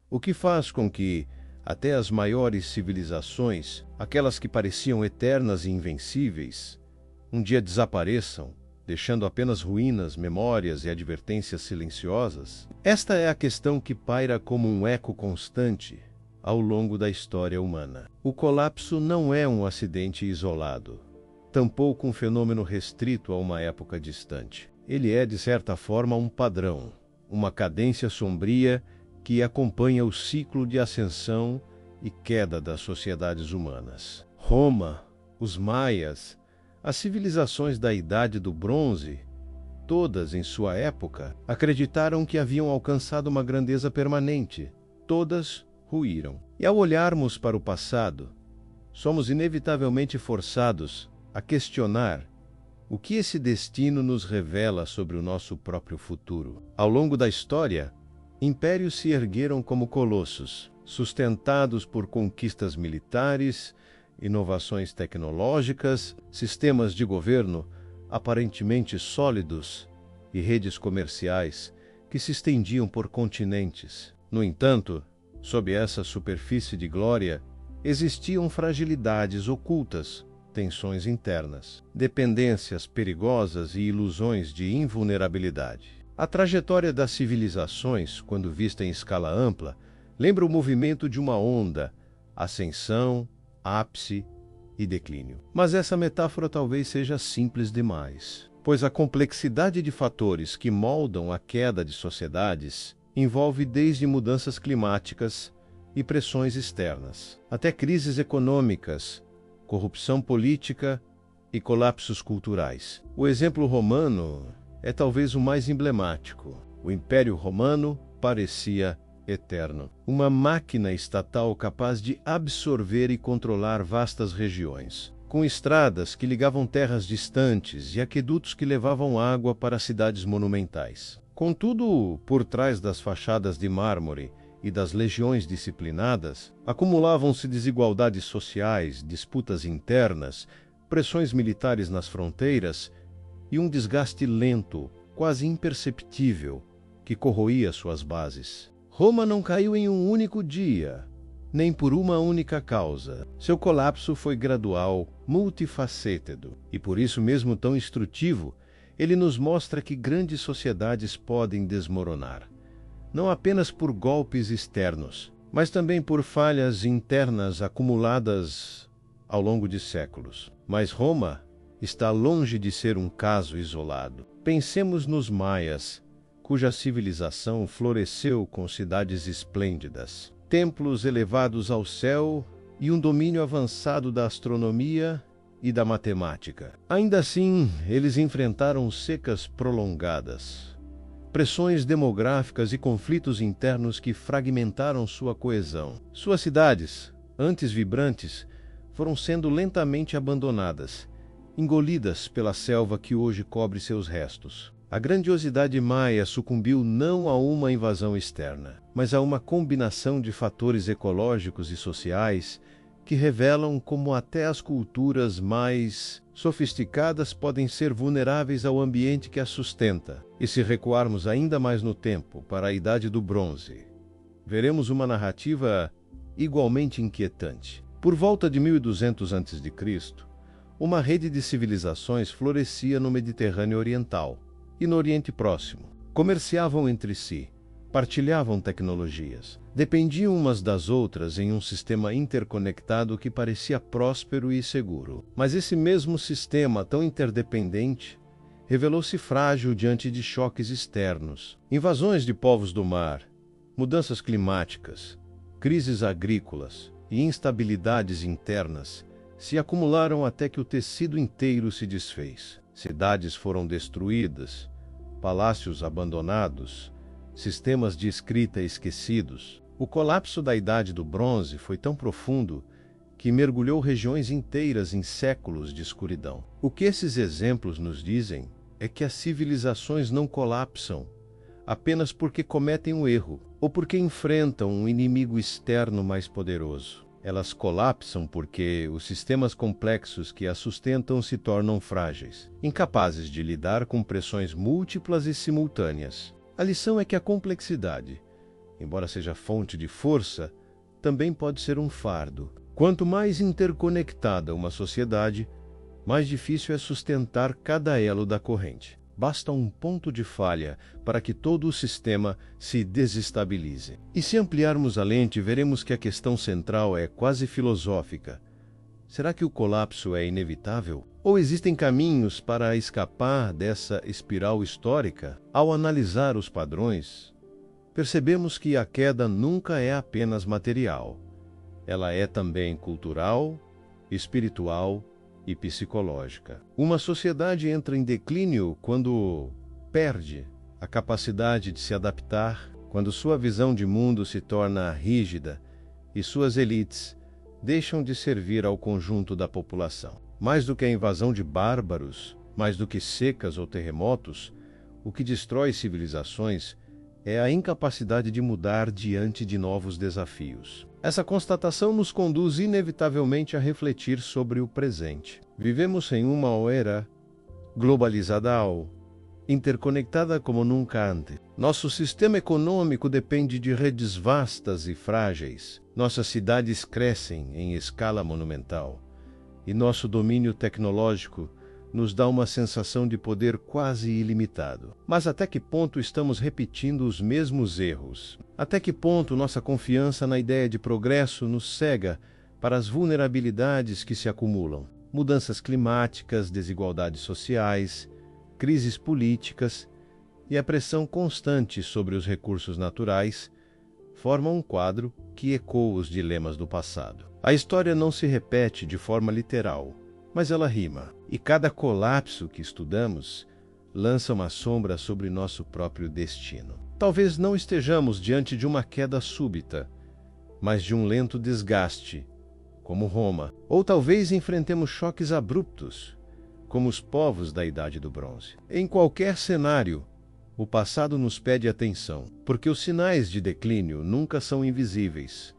o que faz com que até as maiores civilizações, aquelas que pareciam eternas e invencíveis, um dia desapareçam, deixando apenas ruínas, memórias e advertências silenciosas. Esta é a questão que paira como um eco constante ao longo da história humana. O colapso não é um acidente isolado, tampouco um fenômeno restrito a uma época distante. Ele é, de certa forma, um padrão, uma cadência sombria que acompanha o ciclo de ascensão e queda das sociedades humanas. Roma, os maias, as civilizações da Idade do Bronze, todas em sua época, acreditaram que haviam alcançado uma grandeza permanente. Todas ruíram. E ao olharmos para o passado, somos inevitavelmente forçados a questionar o que esse destino nos revela sobre o nosso próprio futuro. Ao longo da história, impérios se ergueram como colossos, sustentados por conquistas militares, inovações tecnológicas, sistemas de governo aparentemente sólidos e redes comerciais que se estendiam por continentes. No entanto, sob essa superfície de glória, existiam fragilidades ocultas, tensões internas, dependências perigosas e ilusões de invulnerabilidade. A trajetória das civilizações, quando vista em escala ampla, lembra o movimento de uma onda, ascensão, ápice e declínio. Mas essa metáfora talvez seja simples demais, pois a complexidade de fatores que moldam a queda de sociedades envolve desde mudanças climáticas e pressões externas, até crises econômicas, corrupção política e colapsos culturais. O exemplo romano é talvez o mais emblemático. O Império Romano parecia eterno. Uma máquina estatal capaz de absorver e controlar vastas regiões, com estradas que ligavam terras distantes e aquedutos que levavam água para cidades monumentais. Contudo, por trás das fachadas de mármore e das legiões disciplinadas, acumulavam-se desigualdades sociais, disputas internas, pressões militares nas fronteiras e um desgaste lento, quase imperceptível, que corroía suas bases. Roma não caiu em um único dia, nem por uma única causa. Seu colapso foi gradual, multifacético, e por isso mesmo tão instrutivo, ele nos mostra que grandes sociedades podem desmoronar, não apenas por golpes externos, mas também por falhas internas acumuladas ao longo de séculos. Mas Roma está longe de ser um caso isolado. Pensemos nos maias, cuja civilização floresceu com cidades esplêndidas, templos elevados ao céu e um domínio avançado da astronomia e da matemática. Ainda assim, eles enfrentaram secas prolongadas, pressões demográficas e conflitos internos que fragmentaram sua coesão. Suas cidades, antes vibrantes, foram sendo lentamente abandonadas, engolidas pela selva que hoje cobre seus restos. A grandiosidade maia sucumbiu não a uma invasão externa, mas a uma combinação de fatores ecológicos e sociais que revelam como até as culturas mais sofisticadas podem ser vulneráveis ao ambiente que as sustenta. E se recuarmos ainda mais no tempo, para a Idade do Bronze, veremos uma narrativa igualmente inquietante. Por volta de 1200 a.C., uma rede de civilizações florescia no Mediterrâneo Oriental e no Oriente Próximo. Comerciavam entre si, partilhavam tecnologias, dependiam umas das outras em um sistema interconectado que parecia próspero e seguro. Mas esse mesmo sistema tão interdependente revelou-se frágil diante de choques externos, invasões de povos do mar, mudanças climáticas, crises agrícolas e instabilidades internas se acumularam até que o tecido inteiro se desfez. Cidades foram destruídas, palácios abandonados, sistemas de escrita esquecidos. O colapso da Idade do Bronze foi tão profundo que mergulhou regiões inteiras em séculos de escuridão. O que esses exemplos nos dizem é que as civilizações não colapsam apenas porque cometem um erro ou porque enfrentam um inimigo externo mais poderoso. Elas colapsam porque os sistemas complexos que as sustentam se tornam frágeis, incapazes de lidar com pressões múltiplas e simultâneas. A lição é que a complexidade, embora seja fonte de força, também pode ser um fardo. Quanto mais interconectada uma sociedade, mais difícil é sustentar cada elo da corrente. Basta um ponto de falha para que todo o sistema se desestabilize. E se ampliarmos a lente, veremos que a questão central é quase filosófica. Será que o colapso é inevitável? Ou existem caminhos para escapar dessa espiral histórica? Ao analisar os padrões, percebemos que a queda nunca é apenas material. Ela é também cultural, espiritual e psicológica. Uma sociedade entra em declínio quando perde a capacidade de se adaptar, quando sua visão de mundo se torna rígida e suas elites deixam de servir ao conjunto da população. Mais do que a invasão de bárbaros, mais do que secas ou terremotos, o que destrói civilizações é a incapacidade de mudar diante de novos desafios. Essa constatação nos conduz inevitavelmente a refletir sobre o presente. Vivemos em uma era globalizada, interconectada como nunca antes. Nosso sistema econômico depende de redes vastas e frágeis. Nossas cidades crescem em escala monumental. E nosso domínio tecnológico nos dá uma sensação de poder quase ilimitado. Mas até que ponto estamos repetindo os mesmos erros? Até que ponto nossa confiança na ideia de progresso nos cega para as vulnerabilidades que se acumulam? Mudanças climáticas, desigualdades sociais, crises políticas e a pressão constante sobre os recursos naturais formam um quadro que ecoa os dilemas do passado. A história não se repete de forma literal, mas ela rima, e cada colapso que estudamos lança uma sombra sobre nosso próprio destino. Talvez não estejamos diante de uma queda súbita, mas de um lento desgaste, como Roma. Ou talvez enfrentemos choques abruptos, como os povos da Idade do Bronze. Em qualquer cenário, o passado nos pede atenção, porque os sinais de declínio nunca são invisíveis.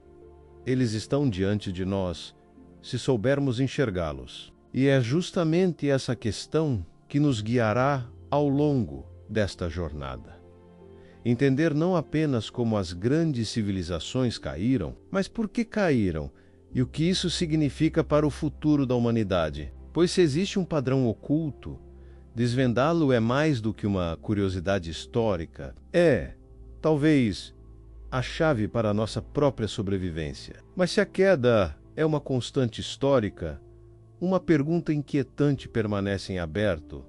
Eles estão diante de nós, se soubermos enxergá-los. E é justamente essa questão que nos guiará ao longo desta jornada. Entender não apenas como as grandes civilizações caíram, mas por que caíram e o que isso significa para o futuro da humanidade. Pois se existe um padrão oculto, desvendá-lo é mais do que uma curiosidade histórica. É, talvez, a chave para a nossa própria sobrevivência. Mas se a queda é uma constante histórica, uma pergunta inquietante permanece em aberto.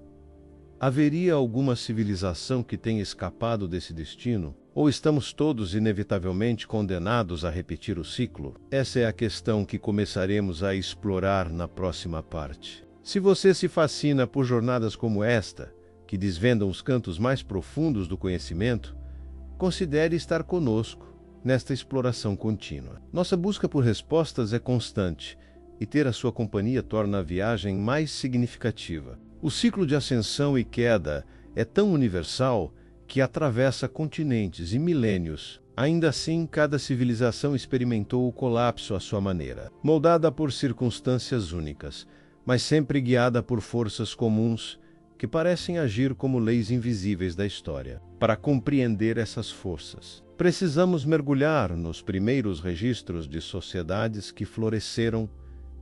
Haveria alguma civilização que tenha escapado desse destino? Ou estamos todos inevitavelmente condenados a repetir o ciclo? Essa é a questão que começaremos a explorar na próxima parte. Se você se fascina por jornadas como esta, que desvendam os cantos mais profundos do conhecimento, considere estar conosco nesta exploração contínua. Nossa busca por respostas é constante, e ter a sua companhia torna a viagem mais significativa. O ciclo de ascensão e queda é tão universal que atravessa continentes e milênios. Ainda assim, cada civilização experimentou o colapso à sua maneira, moldada por circunstâncias únicas, mas sempre guiada por forças comuns que parecem agir como leis invisíveis da história. Para compreender essas forças, precisamos mergulhar nos primeiros registros de sociedades que floresceram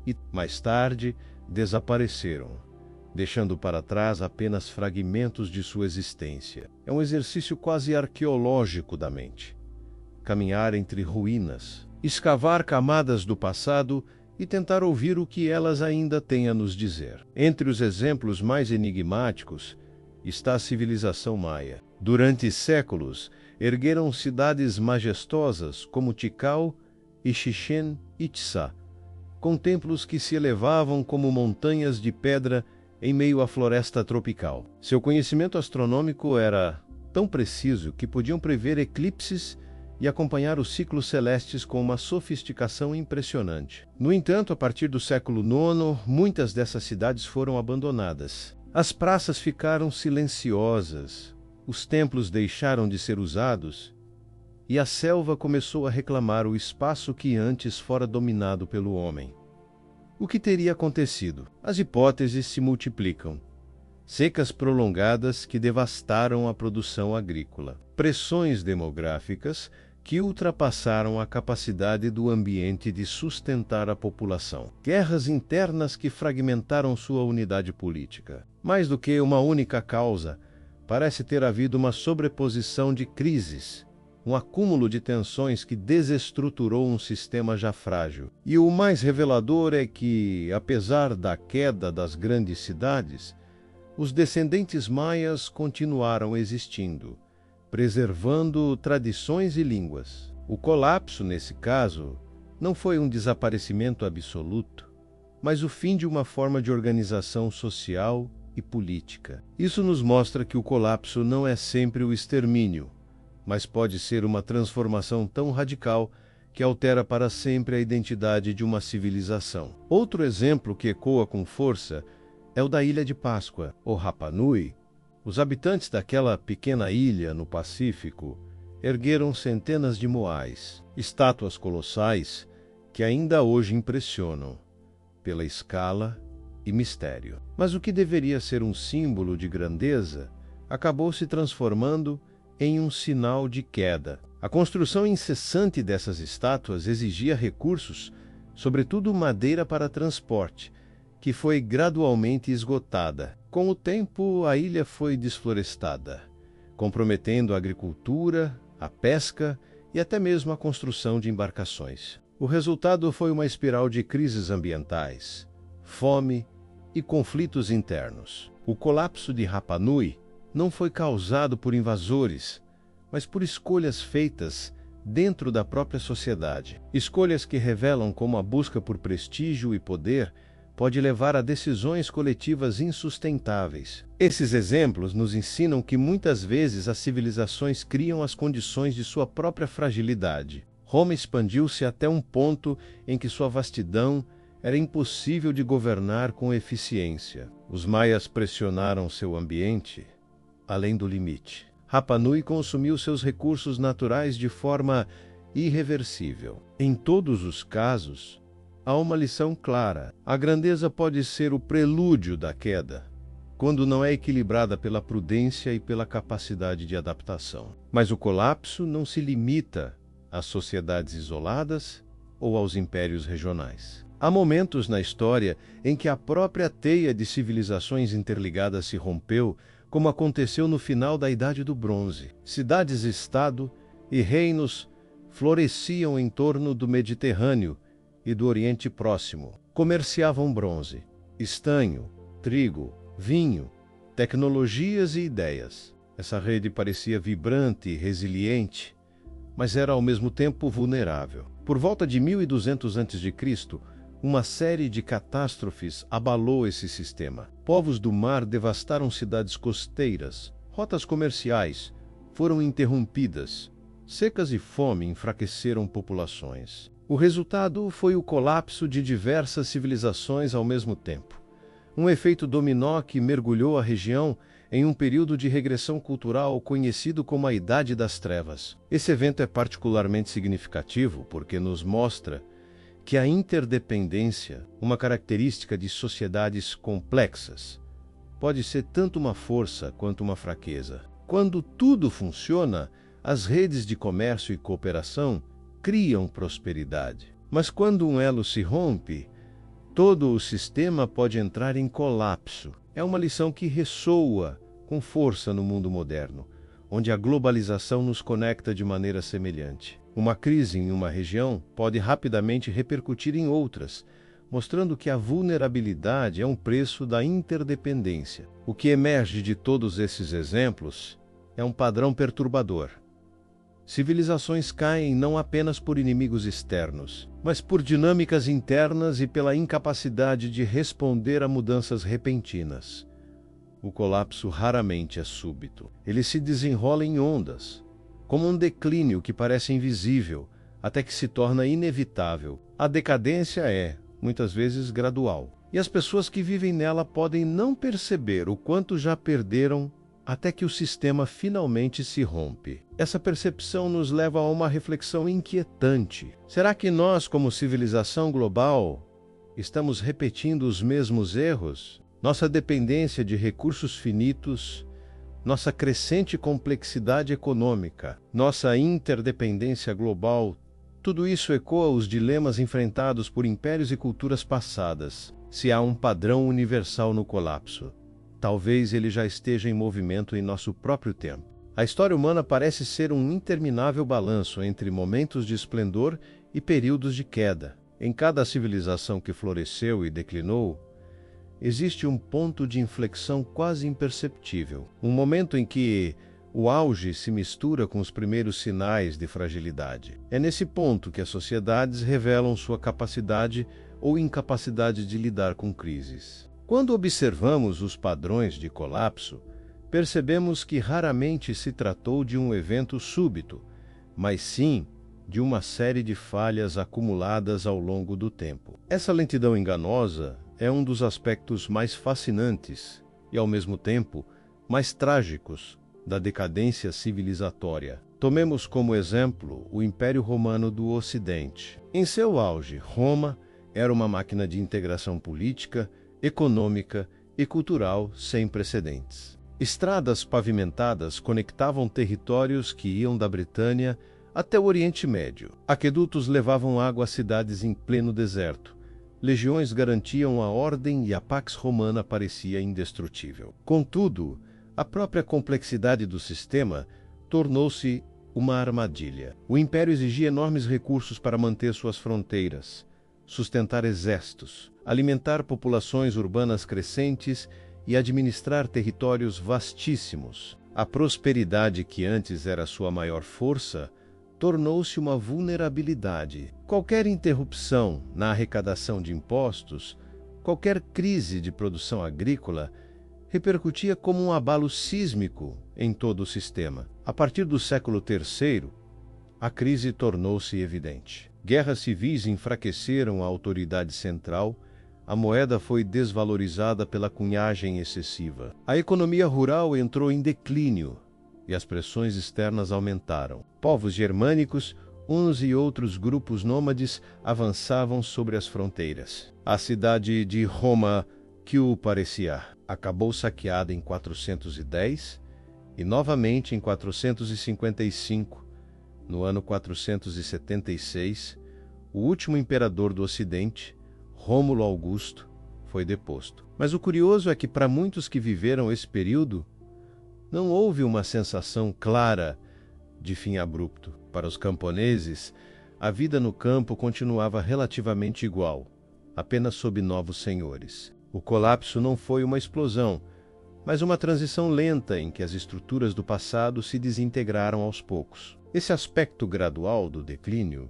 e, mais tarde, desapareceram, deixando para trás apenas fragmentos de sua existência. É um exercício quase arqueológico da mente. Caminhar entre ruínas, escavar camadas do passado e tentar ouvir o que elas ainda têm a nos dizer. Entre os exemplos mais enigmáticos está a civilização maia. Durante séculos, ergueram cidades majestosas como Tikal e Chichén Itzá, com templos que se elevavam como montanhas de pedra em meio à floresta tropical. Seu conhecimento astronômico era tão preciso que podiam prever eclipses e acompanhar os ciclos celestes com uma sofisticação impressionante. No entanto, a partir do século IX, muitas dessas cidades foram abandonadas. As praças ficaram silenciosas, os templos deixaram de ser usados e a selva começou a reclamar o espaço que antes fora dominado pelo homem. O que teria acontecido? As hipóteses se multiplicam. Secas prolongadas que devastaram a produção agrícola. Pressões demográficas que ultrapassaram a capacidade do ambiente de sustentar a população. Guerras internas que fragmentaram sua unidade política. Mais do que uma única causa, parece ter havido uma sobreposição de crises, um acúmulo de tensões que desestruturou um sistema já frágil. E o mais revelador é que, apesar da queda das grandes cidades, os descendentes maias continuaram existindo, preservando tradições e línguas. O colapso, nesse caso, não foi um desaparecimento absoluto, mas o fim de uma forma de organização social e política. Isso nos mostra que o colapso não é sempre o extermínio, mas pode ser uma transformação tão radical que altera para sempre a identidade de uma civilização. Outro exemplo que ecoa com força é o da Ilha de Páscoa, ou Rapa Nui. Os habitantes daquela pequena ilha no Pacífico ergueram centenas de moais, estátuas colossais que ainda hoje impressionam pela escala e mistério. Mas o que deveria ser um símbolo de grandeza acabou se transformando em um sinal de queda. A construção incessante dessas estátuas exigia recursos, sobretudo madeira para transporte, que foi gradualmente esgotada. Com o tempo, a ilha foi desflorestada, comprometendo a agricultura, a pesca e até mesmo a construção de embarcações. O resultado foi uma espiral de crises ambientais, fome e conflitos internos. O colapso de Rapa Nui não foi causado por invasores, mas por escolhas feitas dentro da própria sociedade. Escolhas que revelam como a busca por prestígio e poder pode levar a decisões coletivas insustentáveis. Esses exemplos nos ensinam que muitas vezes as civilizações criam as condições de sua própria fragilidade. Roma expandiu-se até um ponto em que sua vastidão era impossível de governar com eficiência. Os maias pressionaram seu ambiente além do limite. Rapa Nui consumiu seus recursos naturais de forma irreversível. Em todos os casos, há uma lição clara. A grandeza pode ser o prelúdio da queda, quando não é equilibrada pela prudência e pela capacidade de adaptação. Mas o colapso não se limita às sociedades isoladas ou aos impérios regionais. Há momentos na história em que a própria teia de civilizações interligadas se rompeu, como aconteceu no final da Idade do Bronze. Cidades-estado e reinos floresciam em torno do Mediterrâneo e do Oriente Próximo. Comerciavam bronze, estanho, trigo, vinho, tecnologias e ideias. Essa rede parecia vibrante e resiliente, mas era ao mesmo tempo vulnerável. Por volta de 1200 a.C., uma série de catástrofes abalou esse sistema. Povos do mar devastaram cidades costeiras, rotas comerciais foram interrompidas, secas e fome enfraqueceram populações. O resultado foi o colapso de diversas civilizações ao mesmo tempo. Um efeito dominó que mergulhou a região em um período de regressão cultural conhecido como a Idade das Trevas. Esse evento é particularmente significativo porque nos mostra que a interdependência, uma característica de sociedades complexas, pode ser tanto uma força quanto uma fraqueza. Quando tudo funciona, as redes de comércio e cooperação criam prosperidade. Mas quando um elo se rompe, todo o sistema pode entrar em colapso. É uma lição que ressoa com força no mundo moderno, onde a globalização nos conecta de maneira semelhante. Uma crise em uma região pode rapidamente repercutir em outras, mostrando que a vulnerabilidade é um preço da interdependência. O que emerge de todos esses exemplos é um padrão perturbador. Civilizações caem não apenas por inimigos externos, mas por dinâmicas internas e pela incapacidade de responder a mudanças repentinas. O colapso raramente é súbito. Ele se desenrola em ondas, como um declínio que parece invisível, até que se torna inevitável. A decadência é, muitas vezes, gradual, e as pessoas que vivem nela podem não perceber o quanto já perderam até que o sistema finalmente se rompe. Essa percepção nos leva a uma reflexão inquietante. Será que nós, como civilização global, estamos repetindo os mesmos erros? Nossa dependência de recursos finitos, nossa crescente complexidade econômica, nossa interdependência global, tudo isso ecoa os dilemas enfrentados por impérios e culturas passadas. Se há um padrão universal no colapso, talvez ele já esteja em movimento em nosso próprio tempo. A história humana parece ser um interminável balanço entre momentos de esplendor e períodos de queda. Em cada civilização que floresceu e declinou, existe um ponto de inflexão quase imperceptível, um momento em que o auge se mistura com os primeiros sinais de fragilidade. É nesse ponto que as sociedades revelam sua capacidade ou incapacidade de lidar com crises. Quando observamos os padrões de colapso, percebemos que raramente se tratou de um evento súbito, mas sim de uma série de falhas acumuladas ao longo do tempo. Essa lentidão enganosa é um dos aspectos mais fascinantes e, ao mesmo tempo, mais trágicos da decadência civilizatória. Tomemos como exemplo o Império Romano do Ocidente. Em seu auge, Roma era uma máquina de integração política, econômica e cultural sem precedentes. Estradas pavimentadas conectavam territórios que iam da Britânia até o Oriente Médio. Aquedutos levavam água a cidades em pleno deserto. Legiões garantiam a ordem e a Pax Romana parecia indestrutível. Contudo, a própria complexidade do sistema tornou-se uma armadilha. O império exigia enormes recursos para manter suas fronteiras, sustentar exércitos, alimentar populações urbanas crescentes e administrar territórios vastíssimos. A prosperidade que antes era sua maior força tornou-se uma vulnerabilidade. Qualquer interrupção na arrecadação de impostos, qualquer crise de produção agrícola, repercutia como um abalo sísmico em todo o sistema. A partir do século III, a crise tornou-se evidente. Guerras civis enfraqueceram a autoridade central, a moeda foi desvalorizada pela cunhagem excessiva. A economia rural entrou em declínio e as pressões externas aumentaram. Povos germânicos, uns e outros grupos nômades avançavam sobre as fronteiras. A cidade de Roma, que o parecia, acabou saqueada em 410 e novamente em 455. No ano 476, o último imperador do Ocidente, Rômulo Augusto, foi deposto. Mas o curioso é que para muitos que viveram esse período, não houve uma sensação clara de fim abrupto. Para os camponeses, a vida no campo continuava relativamente igual, apenas sob novos senhores. O colapso não foi uma explosão, mas uma transição lenta em que as estruturas do passado se desintegraram aos poucos. Esse aspecto gradual do declínio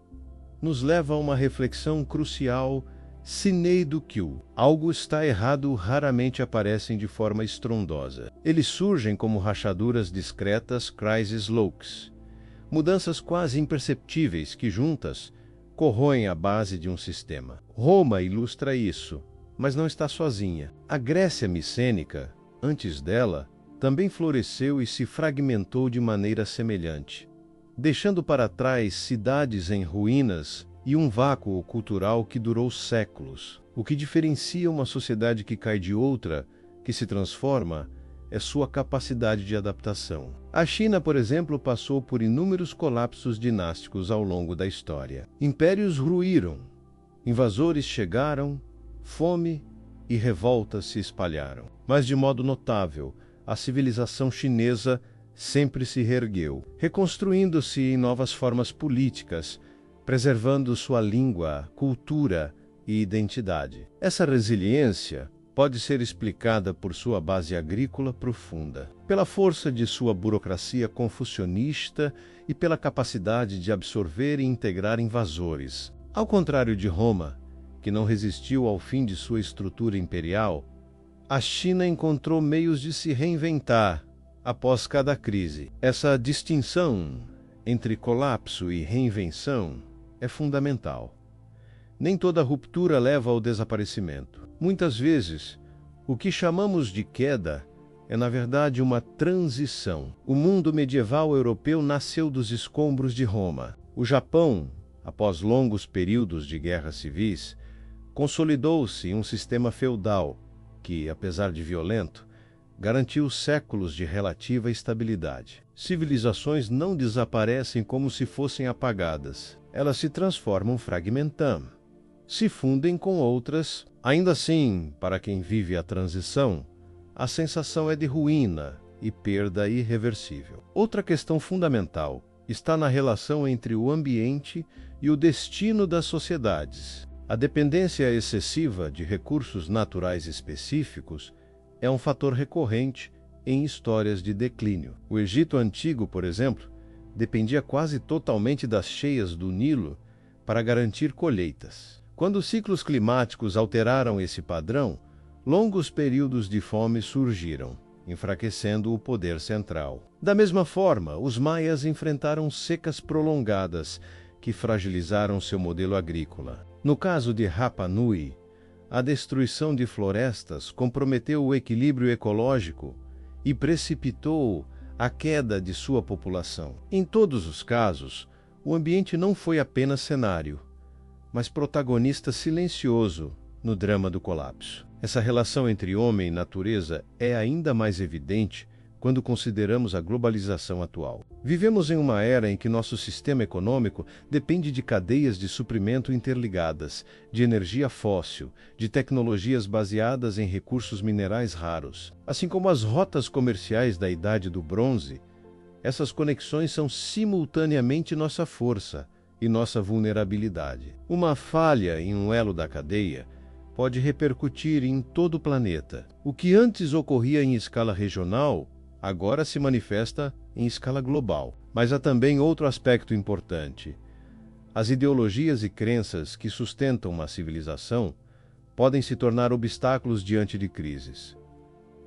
nos leva a uma reflexão crucial sine qua. Algo está errado raramente aparecem de forma estrondosa. Eles surgem como rachaduras discretas, crisis locs, mudanças quase imperceptíveis que juntas corroem a base de um sistema. Roma ilustra isso, mas não está sozinha. A Grécia micênica, antes dela, também floresceu e se fragmentou de maneira semelhante, deixando para trás cidades em ruínas e um vácuo cultural que durou séculos. O que diferencia uma sociedade que cai de outra, que se transforma, é sua capacidade de adaptação. A China, por exemplo, passou por inúmeros colapsos dinásticos ao longo da história. Impérios ruíram, invasores chegaram, fome e revoltas se espalharam. Mas, de modo notável, a civilização chinesa sempre se reergueu, reconstruindo-se em novas formas políticas, preservando sua língua, cultura e identidade. Essa resiliência pode ser explicada por sua base agrícola profunda, pela força de sua burocracia confucionista e pela capacidade de absorver e integrar invasores. Ao contrário de Roma, que não resistiu ao fim de sua estrutura imperial, a China encontrou meios de se reinventar após cada crise. Essa distinção entre colapso e reinvenção é fundamental. Nem toda ruptura leva ao desaparecimento. Muitas vezes, o que chamamos de queda é, na verdade, uma transição. O mundo medieval europeu nasceu dos escombros de Roma. O Japão, após longos períodos de guerras civis, consolidou-se em um sistema feudal que, apesar de violento, garantiu séculos de relativa estabilidade. Civilizações não desaparecem como se fossem apagadas. Elas se transformam fragmentando, se fundem com outras. Ainda assim, para quem vive a transição, a sensação é de ruína e perda irreversível. Outra questão fundamental está na relação entre o ambiente e o destino das sociedades. A dependência excessiva de recursos naturais específicos é um fator recorrente em histórias de declínio. O Egito Antigo, por exemplo, dependia quase totalmente das cheias do Nilo para garantir colheitas. Quando os ciclos climáticos alteraram esse padrão, longos períodos de fome surgiram, enfraquecendo o poder central. Da mesma forma, os maias enfrentaram secas prolongadas que fragilizaram seu modelo agrícola. No caso de Rapa Nui, a destruição de florestas comprometeu o equilíbrio ecológico e precipitou a queda de sua população. Em todos os casos, o ambiente não foi apenas cenário, mas protagonista silencioso no drama do colapso. Essa relação entre homem e natureza é ainda mais evidente quando consideramos a globalização atual. Vivemos em uma era em que nosso sistema econômico depende de cadeias de suprimento interligadas, de energia fóssil, de tecnologias baseadas em recursos minerais raros. Assim como as rotas comerciais da Idade do Bronze, essas conexões são simultaneamente nossa força e nossa vulnerabilidade. Uma falha em um elo da cadeia pode repercutir em todo o planeta. O que antes ocorria em escala regional, agora se manifesta em escala global. Mas há também outro aspecto importante. As ideologias e crenças que sustentam uma civilização podem se tornar obstáculos diante de crises.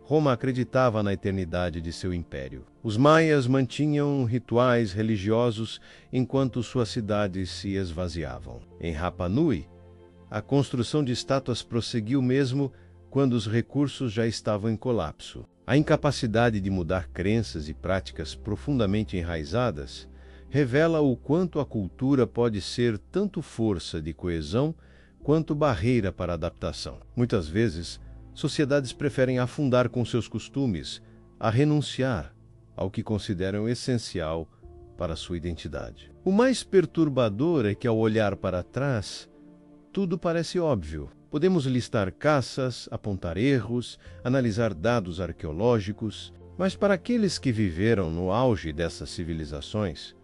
Roma acreditava na eternidade de seu império. Os maias mantinham rituais religiosos enquanto suas cidades se esvaziavam. Em Rapa Nui, a construção de estátuas prosseguiu mesmo quando os recursos já estavam em colapso. A incapacidade de mudar crenças e práticas profundamente enraizadas revela o quanto a cultura pode ser tanto força de coesão quanto barreira para a adaptação. Muitas vezes, sociedades preferem afundar com seus costumes a renunciar ao que consideram essencial para sua identidade. O mais perturbador é que, ao olhar para trás, tudo parece óbvio. Podemos listar caças, apontar erros, analisar dados arqueológicos, mas para aqueles que viveram no auge dessas civilizações,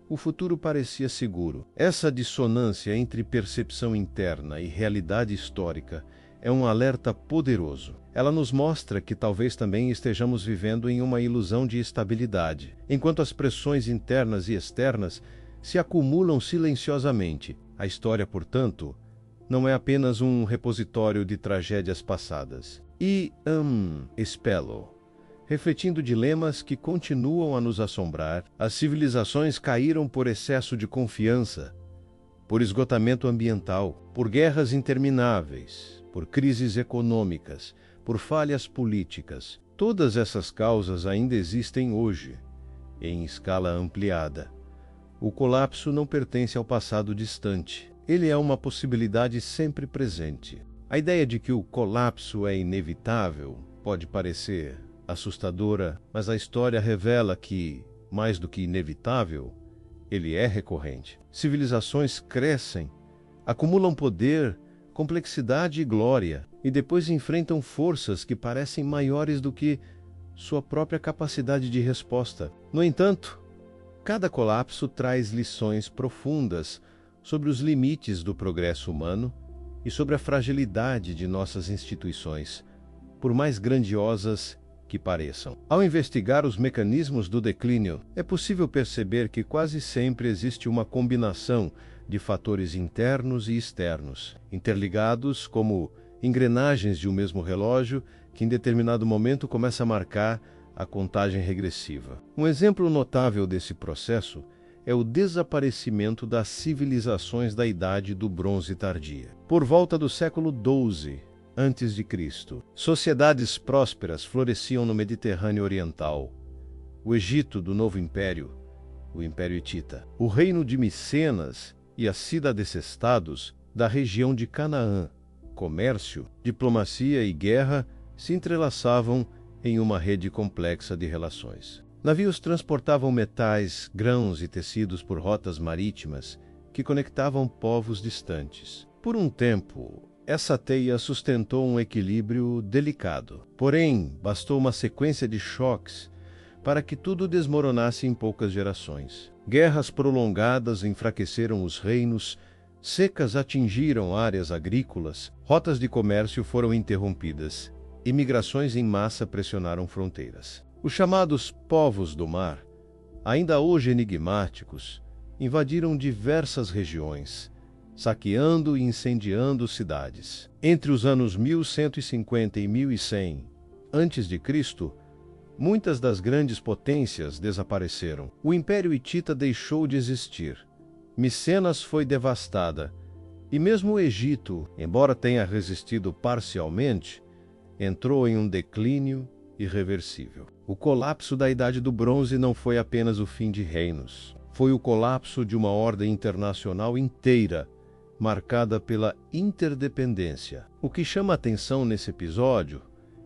o futuro parecia seguro. Essa dissonância entre percepção interna e realidade histórica é um alerta poderoso. Ela nos mostra que talvez também estejamos vivendo em uma ilusão de estabilidade, enquanto as pressões internas e externas se acumulam silenciosamente. A história, portanto, não é apenas um repositório de tragédias passadas. Spello, refletindo dilemas que continuam a nos assombrar, as civilizações caíram por excesso de confiança, por esgotamento ambiental, por guerras intermináveis, por crises econômicas, por falhas políticas. Todas essas causas ainda existem hoje, em escala ampliada. O colapso não pertence ao passado distante. Ele é uma possibilidade sempre presente. A ideia de que o colapso é inevitável pode parecer assustadora, mas a história revela que, mais do que inevitável, ele é recorrente. Civilizações crescem, acumulam poder, complexidade e glória, e depois enfrentam forças que parecem maiores do que sua própria capacidade de resposta. No entanto, cada colapso traz lições profundas sobre os limites do progresso humano e sobre a fragilidade de nossas instituições, por mais grandiosas que pareçam. Ao investigar os mecanismos do declínio, é possível perceber que quase sempre existe uma combinação de fatores internos e externos, interligados como engrenagens de um mesmo relógio que em determinado momento começa a marcar a contagem regressiva. Um exemplo notável desse processo é o desaparecimento das civilizações da Idade do Bronze Tardia. Por volta do século XII a.C., sociedades prósperas floresciam no Mediterrâneo Oriental. O Egito do Novo Império, o Império Hitita, o reino de Micenas e as cidades-estados da região de Canaã. Comércio, diplomacia e guerra se entrelaçavam em uma rede complexa de relações. Navios transportavam metais, grãos e tecidos por rotas marítimas que conectavam povos distantes. Por um tempo, essa teia sustentou um equilíbrio delicado. Porém, bastou uma sequência de choques para que tudo desmoronasse em poucas gerações. Guerras prolongadas enfraqueceram os reinos, secas atingiram áreas agrícolas, rotas de comércio foram interrompidas e migrações em massa pressionaram fronteiras. Os chamados povos do mar, ainda hoje enigmáticos, invadiram diversas regiões, saqueando e incendiando cidades. Entre os anos 1150 e 1100 a.C., muitas das grandes potências desapareceram. O Império Hitita deixou de existir. Micenas foi devastada, e mesmo o Egito, embora tenha resistido parcialmente, entrou em um declínio irreversível. O colapso da Idade do Bronze não foi apenas o fim de reinos. Foi o colapso de uma ordem internacional inteira, marcada pela interdependência. O que chama a atenção nesse episódio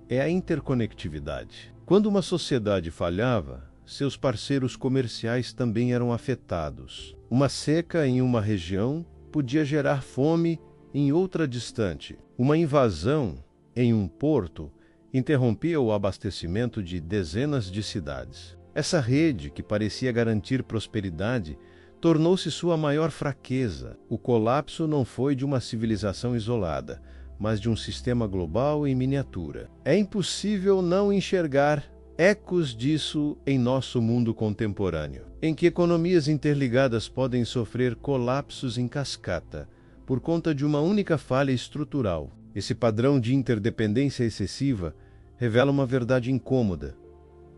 é a interconectividade. Quando uma sociedade falhava, seus parceiros comerciais também eram afetados. Uma seca em uma região podia gerar fome em outra distante. Uma invasão em um porto interrompia o abastecimento de dezenas de cidades. Essa rede, que parecia garantir prosperidade, tornou-se sua maior fraqueza. O colapso não foi de uma civilização isolada, mas de um sistema global em miniatura. É impossível não enxergar ecos disso em nosso mundo contemporâneo, em que economias interligadas podem sofrer colapsos em cascata por conta de uma única falha estrutural. Esse padrão de interdependência excessiva revela uma verdade incômoda.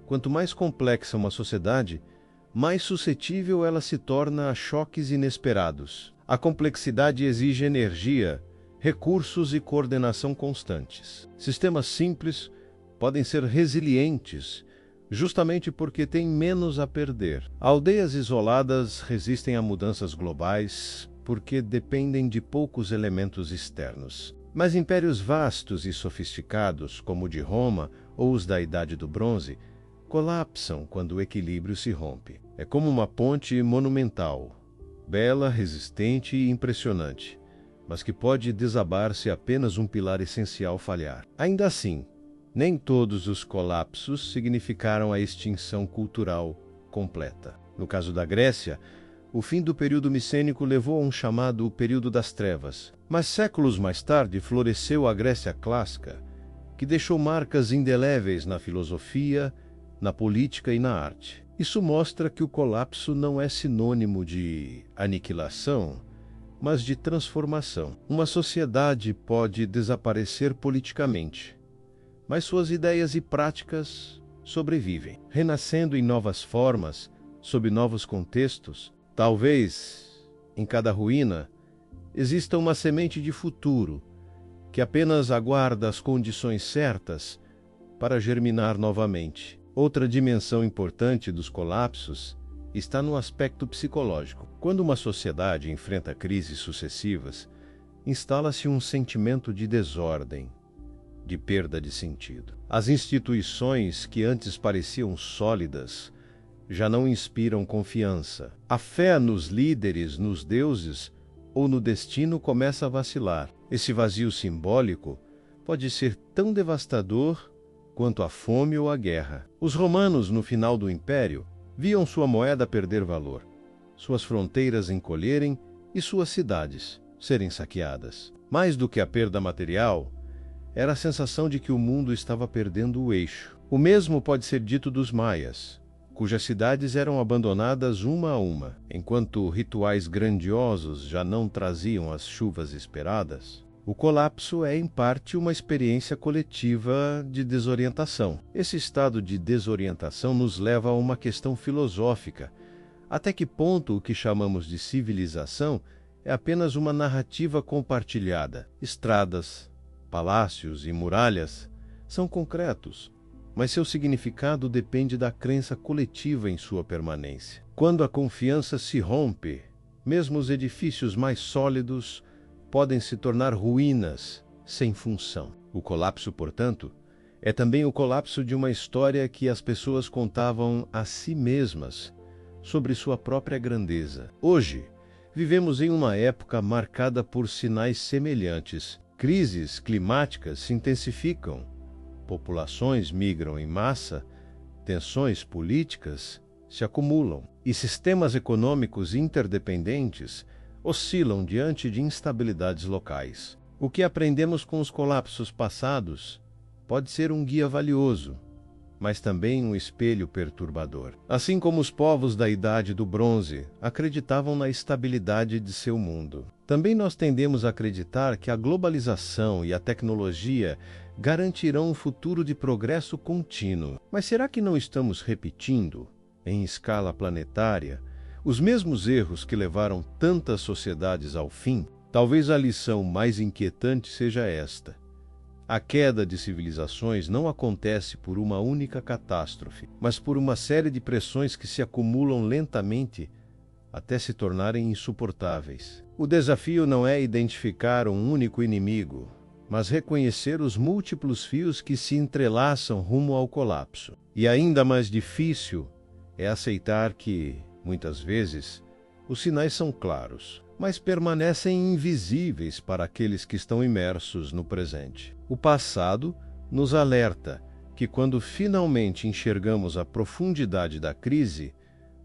Quanto mais complexa uma sociedade, mais suscetível ela se torna a choques inesperados. A complexidade exige energia, recursos e coordenação constantes. Sistemas simples podem ser resilientes justamente porque têm menos a perder. Aldeias isoladas resistem a mudanças globais porque dependem de poucos elementos externos. Mas impérios vastos e sofisticados, como o de Roma ou os da Idade do Bronze, colapsam quando o equilíbrio se rompe. É como uma ponte monumental, bela, resistente e impressionante, mas que pode desabar se apenas um pilar essencial falhar. Ainda assim, nem todos os colapsos significaram a extinção cultural completa. No caso da Grécia, o fim do período micênico levou a um chamado período das trevas. Mas séculos mais tarde floresceu a Grécia clássica, que deixou marcas indeléveis na filosofia, na política e na arte. Isso mostra que o colapso não é sinônimo de aniquilação, mas de transformação. Uma sociedade pode desaparecer politicamente, mas suas ideias e práticas sobrevivem, renascendo em novas formas, sob novos contextos. Talvez, em cada ruína, exista uma semente de futuro que apenas aguarda as condições certas para germinar novamente. Outra dimensão importante dos colapsos está no aspecto psicológico. Quando uma sociedade enfrenta crises sucessivas, instala-se um sentimento de desordem, de perda de sentido. As instituições que antes pareciam sólidas já não inspiram confiança. A fé nos líderes, nos deuses ou no destino começa a vacilar. Esse vazio simbólico pode ser tão devastador quanto a fome ou a guerra. Os romanos, no final do Império, viam sua moeda perder valor, suas fronteiras encolherem e suas cidades serem saqueadas. Mais do que a perda material, era a sensação de que o mundo estava perdendo o eixo. O mesmo pode ser dito dos maias, cujas cidades eram abandonadas uma a uma. Enquanto rituais grandiosos já não traziam as chuvas esperadas, o colapso é, em parte, uma experiência coletiva de desorientação. Esse estado de desorientação nos leva a uma questão filosófica. Até que ponto o que chamamos de civilização é apenas uma narrativa compartilhada? Estradas, palácios e muralhas são concretos, mas seu significado depende da crença coletiva em sua permanência. Quando a confiança se rompe, mesmo os edifícios mais sólidos podem se tornar ruínas sem função. O colapso, portanto, É também o colapso de uma história que as pessoas contavam a si mesmas sobre sua própria grandeza. Hoje, vivemos em uma época marcada por sinais semelhantes. Crises climáticas se intensificam, populações migram em massa, tensões políticas se acumulam e sistemas econômicos interdependentes oscilam diante de instabilidades locais. O que aprendemos com os colapsos passados pode ser um guia valioso, mas também um espelho perturbador. Assim como os povos da Idade do Bronze acreditavam na estabilidade de seu mundo, também nós tendemos a acreditar que a globalização e a tecnologia garantirão um futuro de progresso contínuo. Mas será que não estamos repetindo, em escala planetária, os mesmos erros que levaram tantas sociedades ao fim? Talvez a lição mais inquietante seja esta: a queda de civilizações não acontece por uma única catástrofe, mas por uma série de pressões que se acumulam lentamente até se tornarem insuportáveis. O desafio não é identificar um único inimigo, mas reconhecer os múltiplos fios que se entrelaçam rumo ao colapso. E ainda mais difícil é aceitar que, muitas vezes, os sinais são claros, mas permanecem invisíveis para aqueles que estão imersos no presente. O passado nos alerta que, quando finalmente enxergamos a profundidade da crise,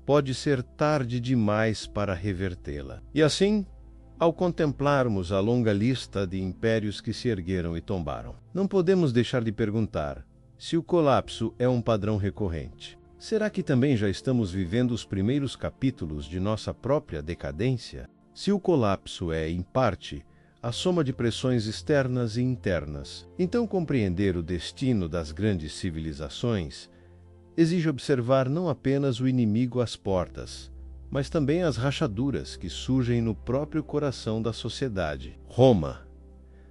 pode ser tarde demais para revertê-la. E assim, ao contemplarmos a longa lista de impérios que se ergueram e tombaram, não podemos deixar de perguntar se o colapso é um padrão recorrente. Será que também já estamos vivendo os primeiros capítulos de nossa própria decadência? Se o colapso é, em parte, a soma de pressões externas e internas, então compreender o destino das grandes civilizações exige observar não apenas o inimigo às portas, mas também as rachaduras que surgem no próprio coração da sociedade. Roma,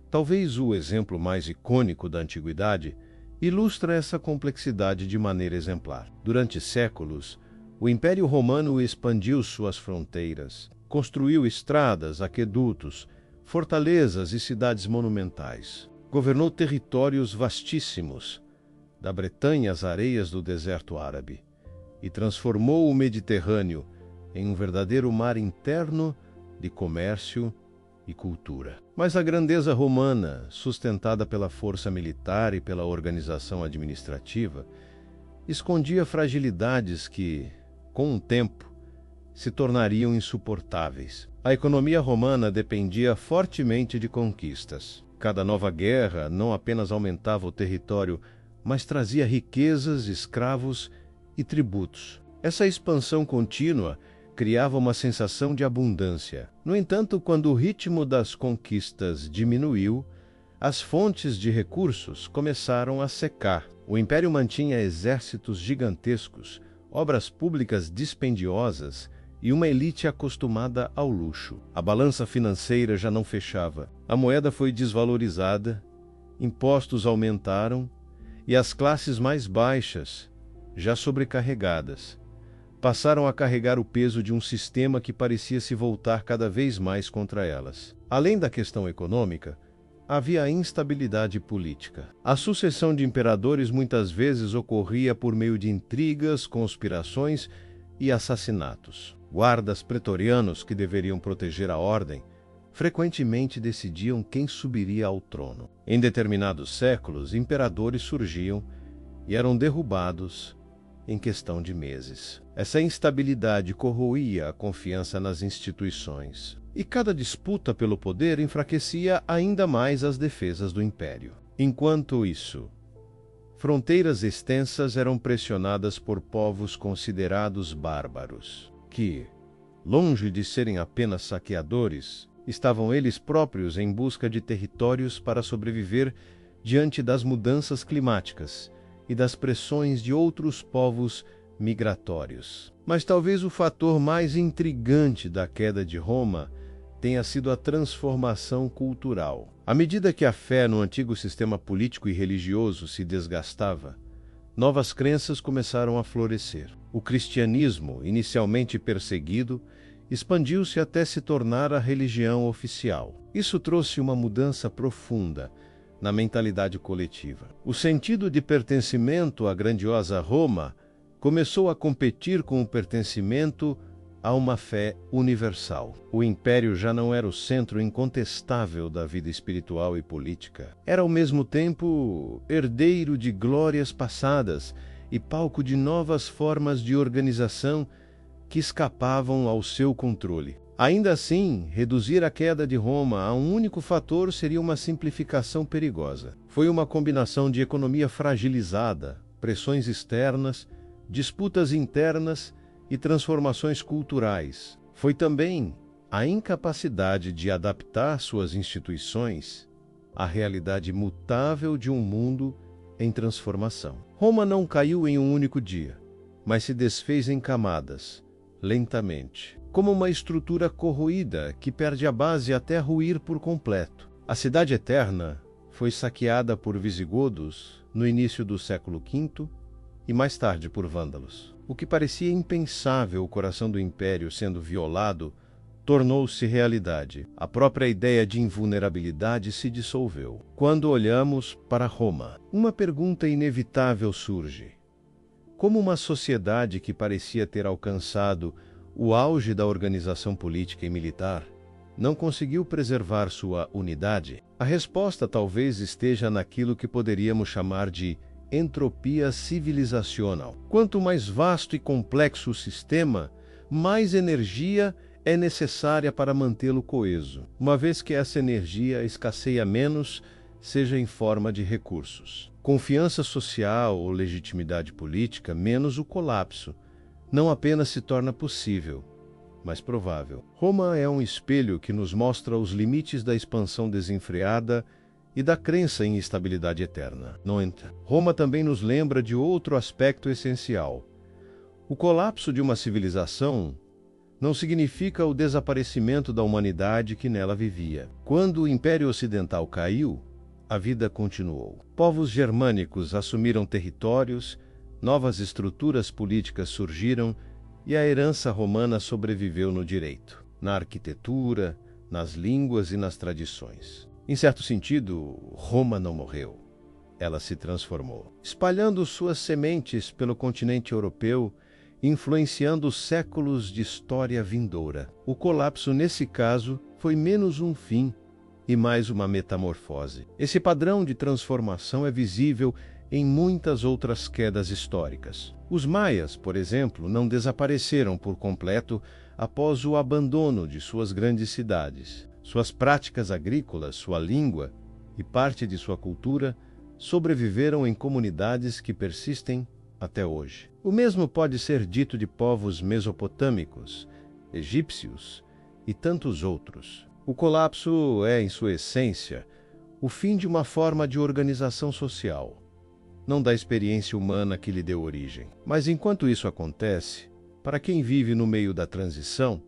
talvez o exemplo mais icônico da antiguidade, ilustra essa complexidade de maneira exemplar. Durante séculos, o Império Romano expandiu suas fronteiras, construiu estradas, aquedutos, fortalezas e cidades monumentais. Governou territórios vastíssimos, da Bretanha às areias do deserto árabe, e transformou o Mediterrâneo em um verdadeiro mar interno de comércio e cultura. Mas a grandeza romana, sustentada pela força militar e pela organização administrativa, escondia fragilidades que, com o tempo, se tornariam insuportáveis. A economia romana dependia fortemente de conquistas. Cada nova guerra não apenas aumentava o território, mas trazia riquezas, escravos e tributos. Essa expansão contínua criava uma sensação de abundância. No entanto, quando o ritmo das conquistas diminuiu, as fontes de recursos começaram a secar. O império mantinha exércitos gigantescos, obras públicas dispendiosas e uma elite acostumada ao luxo. A balança financeira já não fechava. A moeda foi desvalorizada, impostos aumentaram e as classes mais baixas, já sobrecarregadas, passaram a carregar o peso de um sistema que parecia se voltar cada vez mais contra elas. Além da questão econômica, havia a instabilidade política. A sucessão de imperadores muitas vezes ocorria por meio de intrigas, conspirações e assassinatos. Guardas pretorianos, que deveriam proteger a ordem, frequentemente decidiam quem subiria ao trono. Em determinados séculos, imperadores surgiam e eram derrubados em questão de meses. Essa instabilidade corroía a confiança nas instituições, e cada disputa pelo poder enfraquecia ainda mais as defesas do império. Enquanto isso, fronteiras extensas eram pressionadas por povos considerados bárbaros, que, longe de serem apenas saqueadores, estavam eles próprios em busca de territórios para sobreviver diante das mudanças climáticas e das pressões de outros povos migratórios. Mas talvez o fator mais intrigante da queda de Roma tenha sido a transformação cultural. À medida que a fé no antigo sistema político e religioso se desgastava, novas crenças começaram a florescer. O cristianismo, inicialmente perseguido, expandiu-se até se tornar a religião oficial. Isso trouxe uma mudança profunda, na mentalidade coletiva. O sentido de pertencimento à grandiosa Roma começou a competir com o pertencimento a uma fé universal. O império já não era o centro incontestável da vida espiritual e política. Era ao mesmo tempo herdeiro de glórias passadas e palco de novas formas de organização que escapavam ao seu controle. Ainda assim, reduzir a queda de Roma a um único fator seria uma simplificação perigosa. Foi uma combinação de economia fragilizada, pressões externas, disputas internas e transformações culturais. Foi também a incapacidade de adaptar suas instituições à realidade mutável de um mundo em transformação. Roma não caiu em um único dia, mas se desfez em camadas, lentamente, como uma estrutura corroída que perde a base até ruir por completo. A cidade eterna foi saqueada por visigodos no início do século V e mais tarde por vândalos. O que parecia impensável, o coração do império sendo violado, tornou-se realidade. A própria ideia de invulnerabilidade se dissolveu. Quando olhamos para Roma, uma pergunta inevitável surge. Como uma sociedade que parecia ter alcançado o auge da organização política e militar não conseguiu preservar sua unidade? A resposta talvez esteja naquilo que poderíamos chamar de entropia civilizacional. Quanto mais vasto e complexo o sistema, mais energia é necessária para mantê-lo coeso, uma vez que essa energia escasseia menos, seja em forma de recursos. Confiança social ou legitimidade política, menos o colapso, não apenas se torna possível, mas provável. Roma é um espelho que nos mostra os limites da expansão desenfreada e da crença em estabilidade eterna. No entanto, Roma também nos lembra de outro aspecto essencial. O colapso de uma civilização não significa o desaparecimento da humanidade que nela vivia. Quando o Império Ocidental caiu, a vida continuou. Povos germânicos assumiram territórios, novas estruturas políticas surgiram e a herança romana sobreviveu no direito, na arquitetura, nas línguas e nas tradições. Em certo sentido, Roma não morreu. Ela se transformou, espalhando suas sementes pelo continente europeu, influenciando séculos de história vindoura. O colapso, nesse caso, foi menos um fim e mais uma metamorfose. Esse padrão de transformação é visível em muitas outras quedas históricas. Os maias, por exemplo, não desapareceram por completo após o abandono de suas grandes cidades. Suas práticas agrícolas, sua língua e parte de sua cultura sobreviveram em comunidades que persistem até hoje. O mesmo pode ser dito de povos mesopotâmicos, egípcios e tantos outros. O colapso é, em sua essência, o fim de uma forma de organização social, não da experiência humana que lhe deu origem. Mas enquanto isso acontece, para quem vive no meio da transição,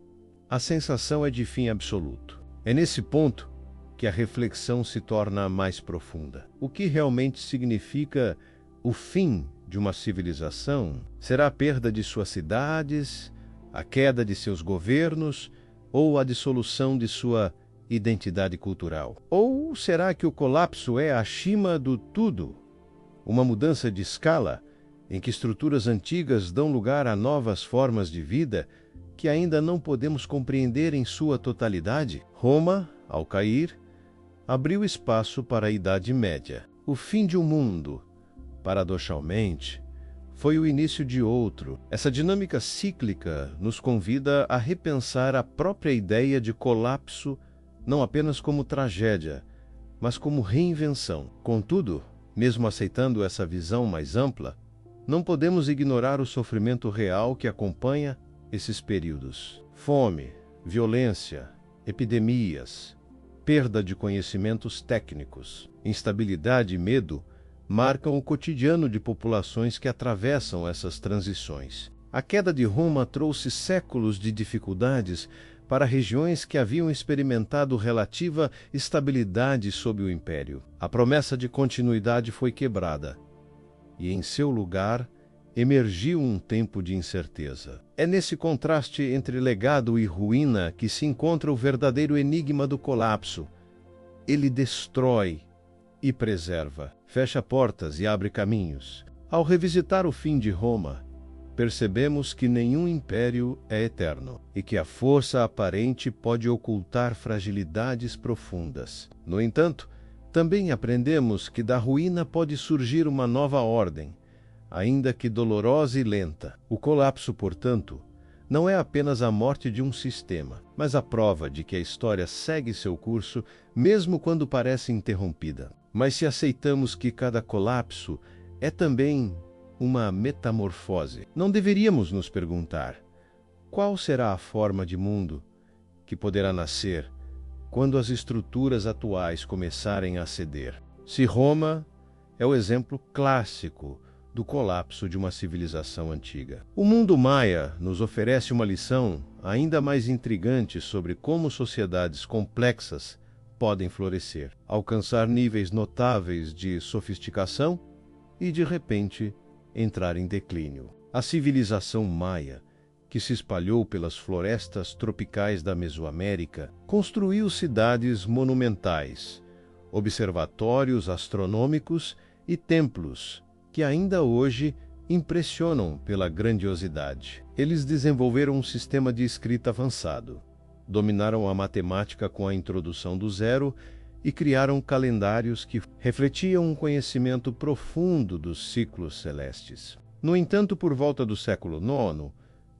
a sensação é de fim absoluto. É nesse ponto que a reflexão se torna mais profunda. O que realmente significa o fim de uma civilização? Será a perda de suas cidades, a queda de seus governos ou a dissolução de sua identidade cultural? Ou será que o colapso é acima do tudo? Uma mudança de escala em que estruturas antigas dão lugar a novas formas de vida que ainda não podemos compreender em sua totalidade? Roma, ao cair, abriu espaço para a Idade Média. O fim de um mundo, paradoxalmente, foi o início de outro. Essa dinâmica cíclica nos convida a repensar a própria ideia de colapso, não apenas como tragédia, mas como reinvenção. Contudo, mesmo aceitando essa visão mais ampla, não podemos ignorar o sofrimento real que acompanha esses períodos. Fome, violência, epidemias, perda de conhecimentos técnicos, instabilidade e medo marcam o cotidiano de populações que atravessam essas transições. A queda de Roma trouxe séculos de dificuldades para regiões que haviam experimentado relativa estabilidade sob o Império. A promessa de continuidade foi quebrada, e em seu lugar emergiu um tempo de incerteza. É nesse contraste entre legado e ruína que se encontra o verdadeiro enigma do colapso. Ele destrói, e preserva, fecha portas e abre caminhos. Ao revisitar o fim de Roma, percebemos que nenhum império é eterno e que a força aparente pode ocultar fragilidades profundas. No entanto, também aprendemos que da ruína pode surgir uma nova ordem, ainda que dolorosa e lenta. O colapso, portanto, não é apenas a morte de um sistema, mas a prova de que a história segue seu curso, mesmo quando parece interrompida. Mas se aceitamos que cada colapso é também uma metamorfose, não deveríamos nos perguntar: qual será a forma de mundo que poderá nascer quando as estruturas atuais começarem a ceder? Se Roma é o exemplo clássico do colapso de uma civilização antiga, o mundo maia nos oferece uma lição ainda mais intrigante sobre como sociedades complexas podem florescer, alcançar níveis notáveis de sofisticação e, de repente, entrar em declínio. A civilização maia, que se espalhou pelas florestas tropicais da Mesoamérica, construiu cidades monumentais, observatórios astronômicos e templos que ainda hoje impressionam pela grandiosidade. Eles desenvolveram um sistema de escrita avançado, dominaram a matemática com a introdução do zero e criaram calendários que refletiam um conhecimento profundo dos ciclos celestes. No entanto, por volta do século IX,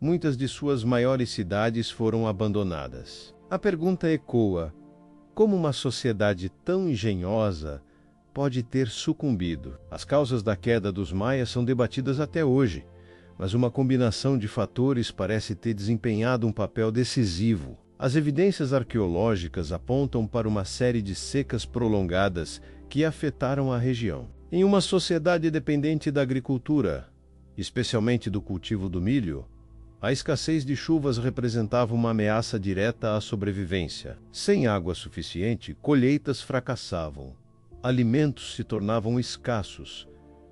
muitas de suas maiores cidades foram abandonadas. A pergunta ecoa: como uma sociedade tão engenhosa pode ter sucumbido? As causas da queda dos maias são debatidas até hoje, mas uma combinação de fatores parece ter desempenhado um papel decisivo. As evidências arqueológicas apontam para uma série de secas prolongadas que afetaram a região. Em uma sociedade dependente da agricultura, especialmente do cultivo do milho, a escassez de chuvas representava uma ameaça direta à sobrevivência. Sem água suficiente, colheitas fracassavam, alimentos se tornavam escassos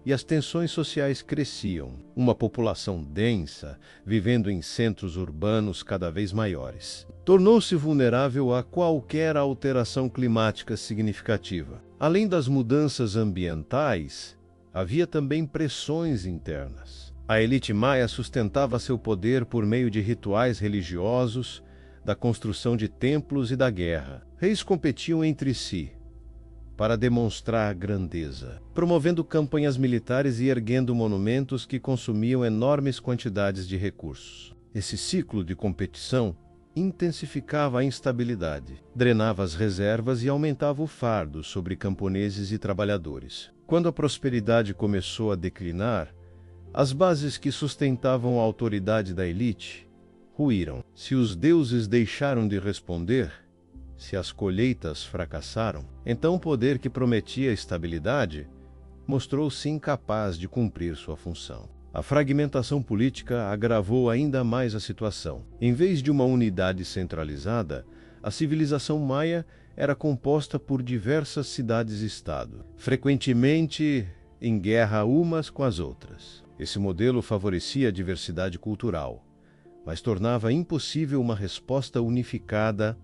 e as tensões sociais cresciam. Uma população densa, vivendo em centros urbanos cada vez maiores, tornou-se vulnerável a qualquer alteração climática significativa. Além das mudanças ambientais, havia também pressões internas. A elite maia sustentava seu poder por meio de rituais religiosos, da construção de templos e da guerra. Reis competiam entre si para demonstrar grandeza, promovendo campanhas militares e erguendo monumentos que consumiam enormes quantidades de recursos. Esse ciclo de competição intensificava a instabilidade, drenava as reservas e aumentava o fardo sobre camponeses e trabalhadores. Quando a prosperidade começou a declinar, as bases que sustentavam a autoridade da elite ruíram. Se os deuses deixaram de responder, se as colheitas fracassaram, então o poder que prometia estabilidade mostrou-se incapaz de cumprir sua função. A fragmentação política agravou ainda mais a situação. Em vez de uma unidade centralizada, a civilização maia era composta por diversas cidades-estado, frequentemente em guerra umas com as outras. Esse modelo favorecia a diversidade cultural, mas tornava impossível uma resposta unificada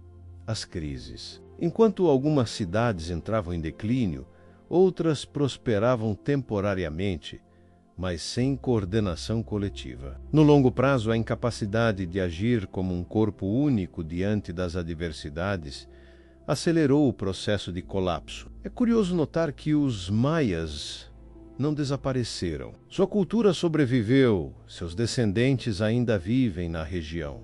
às crises. Enquanto algumas cidades entravam em declínio, outras prosperavam temporariamente, mas sem coordenação coletiva. No longo prazo, a incapacidade de agir como um corpo único diante das adversidades acelerou o processo de colapso. É curioso notar que os maias não desapareceram. Sua cultura sobreviveu, seus descendentes ainda vivem na região,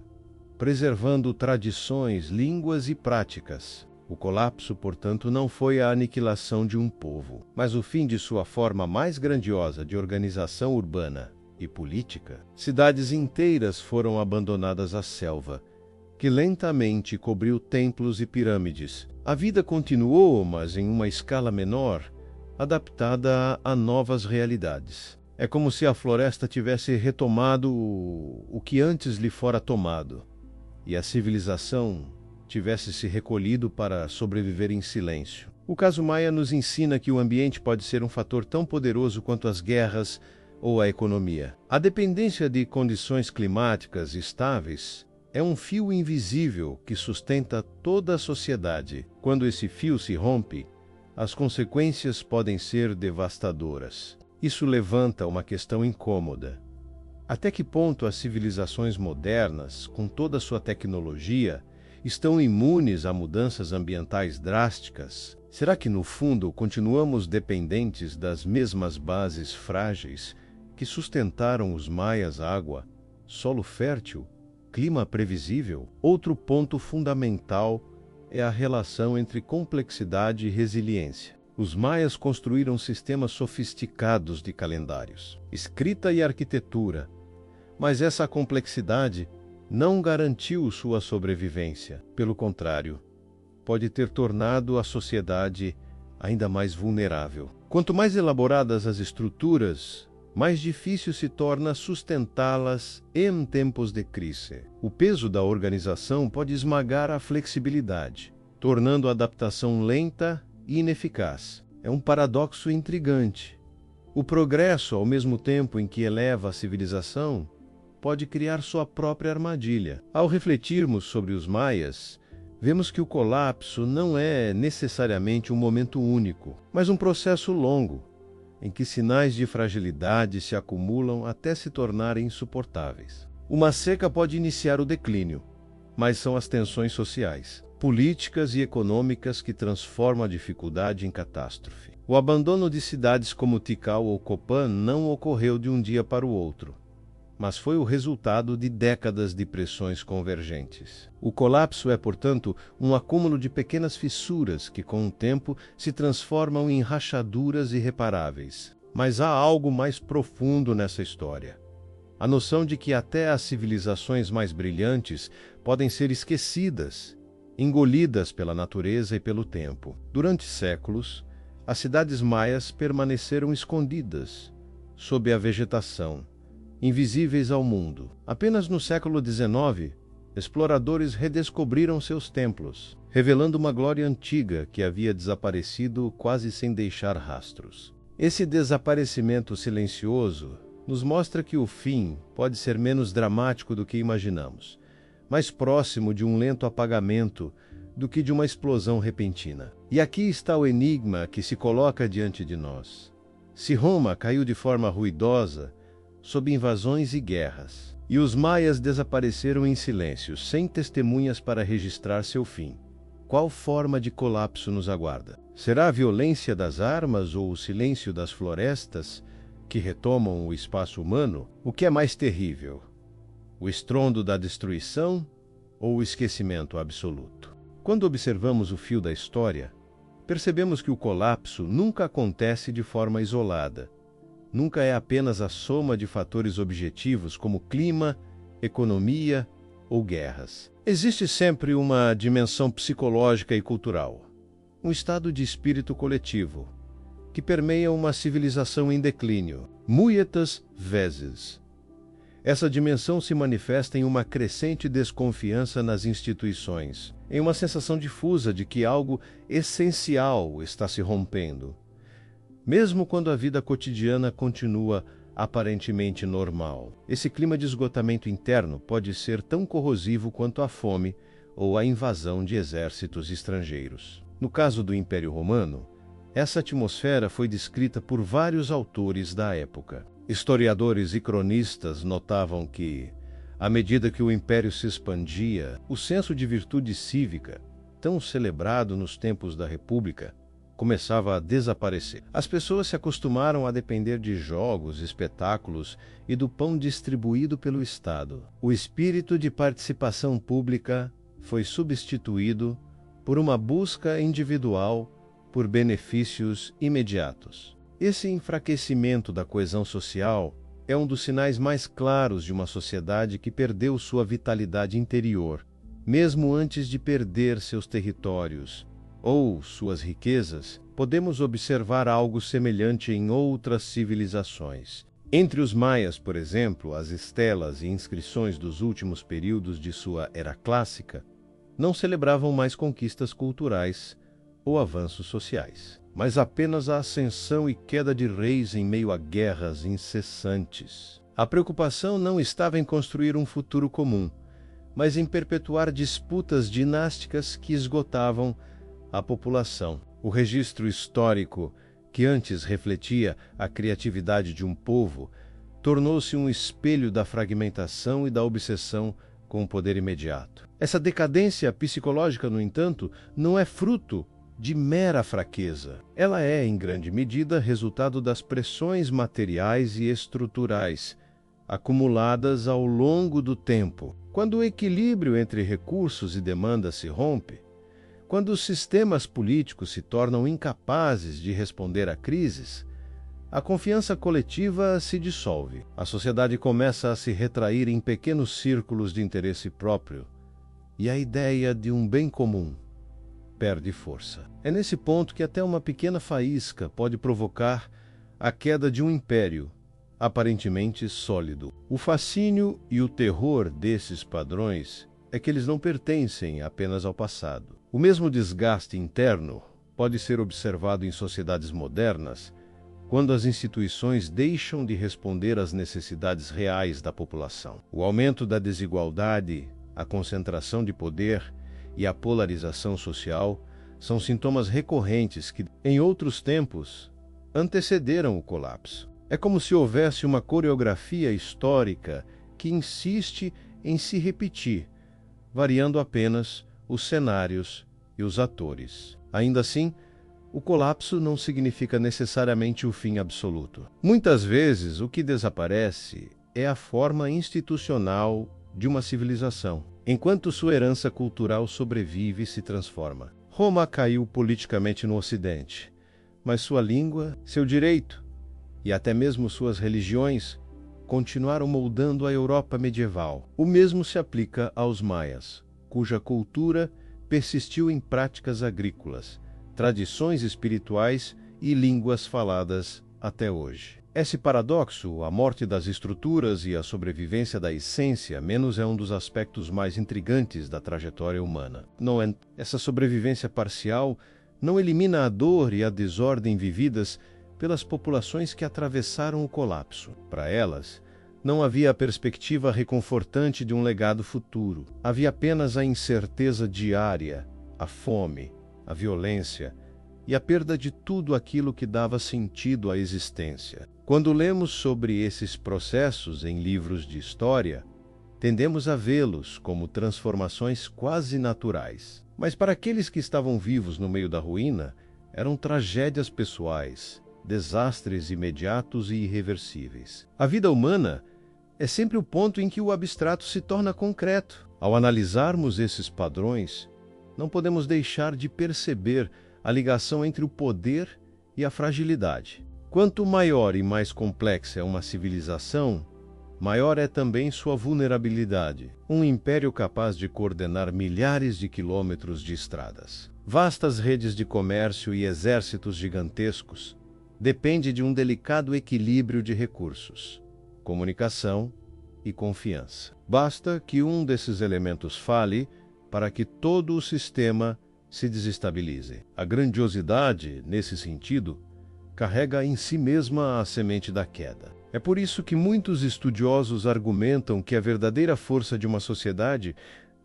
preservando tradições, línguas e práticas. O colapso, portanto, não foi a aniquilação de um povo, mas o fim de sua forma mais grandiosa de organização urbana e política. Cidades inteiras foram abandonadas à selva, que lentamente cobriu templos e pirâmides. A vida continuou, mas em uma escala menor, adaptada a novas realidades. É como se a floresta tivesse retomado o que antes lhe fora tomado, e a civilização tivesse se recolhido para sobreviver em silêncio. O caso maia nos ensina que o ambiente pode ser um fator tão poderoso quanto as guerras ou a economia. A dependência de condições climáticas estáveis é um fio invisível que sustenta toda a sociedade. Quando esse fio se rompe, as consequências podem ser devastadoras. Isso levanta uma questão incômoda. Até que ponto as civilizações modernas, com toda a sua tecnologia, estão imunes a mudanças ambientais drásticas? Será que, no fundo, continuamos dependentes das mesmas bases frágeis que sustentaram os maias: água, solo fértil, clima previsível? Outro ponto fundamental é a relação entre complexidade e resiliência. Os maias construíram sistemas sofisticados de calendários, escrita e arquitetura, mas essa complexidade não garantiu sua sobrevivência. Pelo contrário, pode ter tornado a sociedade ainda mais vulnerável. Quanto mais elaboradas as estruturas, mais difícil se torna sustentá-las em tempos de crise. O peso da organização pode esmagar a flexibilidade, tornando a adaptação lenta e ineficaz. É um paradoxo intrigante. O progresso, ao mesmo tempo em que eleva a civilização, pode criar sua própria armadilha. Ao refletirmos sobre os maias, vemos que o colapso não é necessariamente um momento único, mas um processo longo, em que sinais de fragilidade se acumulam até se tornarem insuportáveis. Uma seca pode iniciar o declínio, mas são as tensões sociais, políticas e econômicas que transformam a dificuldade em catástrofe. O abandono de cidades como Tikal ou Copan não ocorreu de um dia para o outro, mas foi o resultado de décadas de pressões convergentes. O colapso é, portanto, um acúmulo de pequenas fissuras que, com o tempo, se transformam em rachaduras irreparáveis. Mas há algo mais profundo nessa história. A noção de que até as civilizações mais brilhantes podem ser esquecidas, engolidas pela natureza e pelo tempo. Durante séculos, as cidades maias permaneceram escondidas, sob a vegetação, invisíveis ao mundo. Apenas no século XIX, exploradores redescobriram seus templos, revelando uma glória antiga que havia desaparecido quase sem deixar rastros. Esse desaparecimento silencioso nos mostra que o fim pode ser menos dramático do que imaginamos, mais próximo de um lento apagamento do que de uma explosão repentina. E aqui está o enigma que se coloca diante de nós. Se Roma caiu de forma ruidosa, sob invasões e guerras, e os maias desapareceram em silêncio, sem testemunhas para registrar seu fim, qual forma de colapso nos aguarda? Será a violência das armas ou o silêncio das florestas que retomam o espaço humano? O que é mais terrível? O estrondo da destruição ou o esquecimento absoluto? Quando observamos o fio da história, percebemos que o colapso nunca acontece de forma isolada. Nunca é apenas a soma de fatores objetivos como clima, economia ou guerras. Existe sempre uma dimensão psicológica e cultural, um estado de espírito coletivo, que permeia uma civilização em declínio, muitas vezes. Essa dimensão se manifesta em uma crescente desconfiança nas instituições, em uma sensação difusa de que algo essencial está se rompendo, mesmo quando a vida cotidiana continua aparentemente normal. Esse clima de esgotamento interno pode ser tão corrosivo quanto a fome ou a invasão de exércitos estrangeiros. No caso do Império Romano, essa atmosfera foi descrita por vários autores da época. Historiadores e cronistas notavam que, à medida que o império se expandia, o senso de virtude cívica, tão celebrado nos tempos da República, começava a desaparecer. As pessoas se acostumaram a depender de jogos, espetáculos e do pão distribuído pelo Estado. O espírito de participação pública foi substituído por uma busca individual por benefícios imediatos. Esse enfraquecimento da coesão social é um dos sinais mais claros de uma sociedade que perdeu sua vitalidade interior, mesmo antes de perder seus territórios ou suas riquezas. Podemos observar algo semelhante em outras civilizações. Entre os maias, por exemplo, as estelas e inscrições dos últimos períodos de sua era clássica não celebravam mais conquistas culturais ou avanços sociais, mas apenas a ascensão e queda de reis em meio a guerras incessantes. A preocupação não estava em construir um futuro comum, mas em perpetuar disputas dinásticas que esgotavam a população. O registro histórico, que antes refletia a criatividade de um povo, tornou-se um espelho da fragmentação e da obsessão com o poder imediato. Essa decadência psicológica, no entanto, não é fruto de mera fraqueza. Ela é, em grande medida, resultado das pressões materiais e estruturais acumuladas ao longo do tempo. Quando o equilíbrio entre recursos e demanda se rompe, quando os sistemas políticos se tornam incapazes de responder a crises, a confiança coletiva se dissolve. A sociedade começa a se retrair em pequenos círculos de interesse próprio, e a ideia de um bem comum perde força. É nesse ponto que até uma pequena faísca pode provocar a queda de um império aparentemente sólido. O fascínio e o terror desses padrões é que eles não pertencem apenas ao passado. O mesmo desgaste interno pode ser observado em sociedades modernas quando as instituições deixam de responder às necessidades reais da população. O aumento da desigualdade, a concentração de poder e a polarização social são sintomas recorrentes que, em outros tempos, antecederam o colapso. É como se houvesse uma coreografia histórica que insiste em se repetir, variando apenas os cenários e os atores. Ainda assim, o colapso não significa necessariamente o fim absoluto. Muitas vezes, o que desaparece é a forma institucional de uma civilização, enquanto sua herança cultural sobrevive e se transforma. Roma caiu politicamente no Ocidente, mas sua língua, seu direito e até mesmo suas religiões continuaram moldando a Europa medieval. O mesmo se aplica aos maias, cuja cultura persistiu em práticas agrícolas, tradições espirituais e línguas faladas até hoje. Esse paradoxo, a morte das estruturas e a sobrevivência da essência, menos é um dos aspectos mais intrigantes da trajetória humana. Essa sobrevivência parcial não elimina a dor e a desordem vividas pelas populações que atravessaram o colapso. Para elas, não havia a perspectiva reconfortante de um legado futuro. Havia apenas a incerteza diária, a fome, a violência e a perda de tudo aquilo que dava sentido à existência. Quando lemos sobre esses processos em livros de história, tendemos a vê-los como transformações quase naturais. Mas para aqueles que estavam vivos no meio da ruína, eram tragédias pessoais, desastres imediatos e irreversíveis. A vida humana é sempre o ponto em que o abstrato se torna concreto. Ao analisarmos esses padrões, não podemos deixar de perceber a ligação entre o poder e a fragilidade. Quanto maior e mais complexa é uma civilização, maior é também sua vulnerabilidade. Um império capaz de coordenar milhares de quilômetros de estradas, vastas redes de comércio e exércitos gigantescos depende de um delicado equilíbrio de recursos, comunicação e confiança. Basta que um desses elementos falhe para que todo o sistema se desestabilize. A grandiosidade, nesse sentido, carrega em si mesma a semente da queda. É por isso que muitos estudiosos argumentam que a verdadeira força de uma sociedade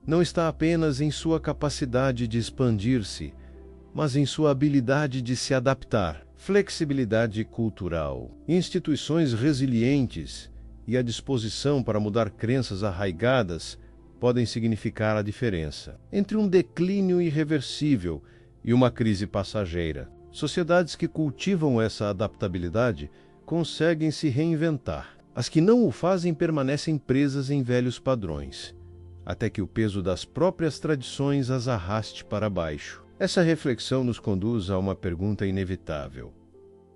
não está apenas em sua capacidade de expandir-se, mas em sua habilidade de se adaptar. Flexibilidade cultural, instituições resilientes e a disposição para mudar crenças arraigadas podem significar a diferença entre um declínio irreversível e uma crise passageira. Sociedades que cultivam essa adaptabilidade conseguem se reinventar. As que não o fazem permanecem presas em velhos padrões, até que o peso das próprias tradições as arraste para baixo. Essa reflexão nos conduz a uma pergunta inevitável.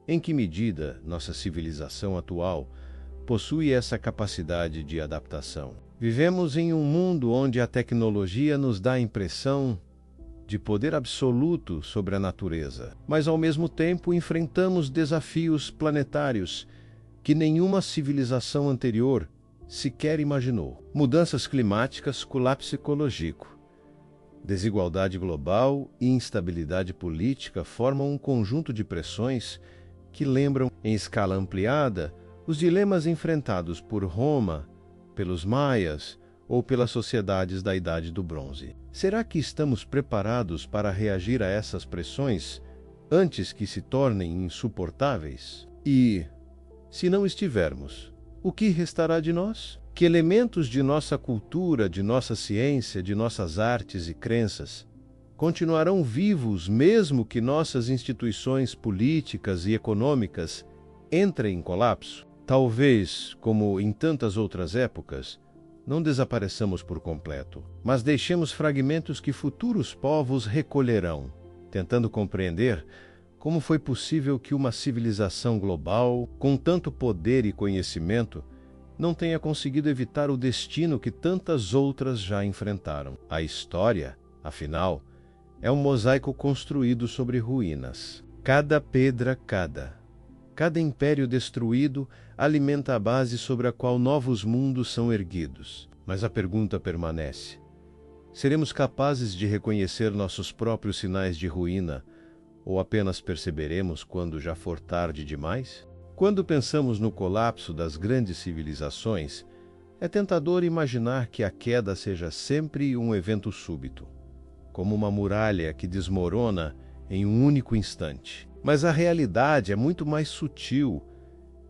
Em que medida nossa civilização atual possui essa capacidade de adaptação? Vivemos em um mundo onde a tecnologia nos dá a impressão de poder absoluto sobre a natureza, mas ao mesmo tempo enfrentamos desafios planetários que nenhuma civilização anterior sequer imaginou. Mudanças climáticas, colapso ecológico, desigualdade global e instabilidade política formam um conjunto de pressões que lembram, em escala ampliada, os dilemas enfrentados por Roma, pelos maias ou pelas sociedades da Idade do Bronze. Será que estamos preparados para reagir a essas pressões antes que se tornem insuportáveis? E, se não estivermos, o que restará de nós? Que elementos de nossa cultura, de nossa ciência, de nossas artes e crenças continuarão vivos mesmo que nossas instituições políticas e econômicas entrem em colapso? Talvez, como em tantas outras épocas, não desapareçamos por completo, mas deixemos fragmentos que futuros povos recolherão, tentando compreender como foi possível que uma civilização global, com tanto poder e conhecimento, não tenha conseguido evitar o destino que tantas outras já enfrentaram. A história, afinal, é um mosaico construído sobre ruínas. Cada pedra, cada império destruído alimenta a base sobre a qual novos mundos são erguidos. Mas a pergunta permanece: seremos capazes de reconhecer nossos próprios sinais de ruína, ou apenas perceberemos quando já for tarde demais? Quando pensamos no colapso das grandes civilizações, é tentador imaginar que a queda seja sempre um evento súbito, como uma muralha que desmorona em um único instante. Mas a realidade é muito mais sutil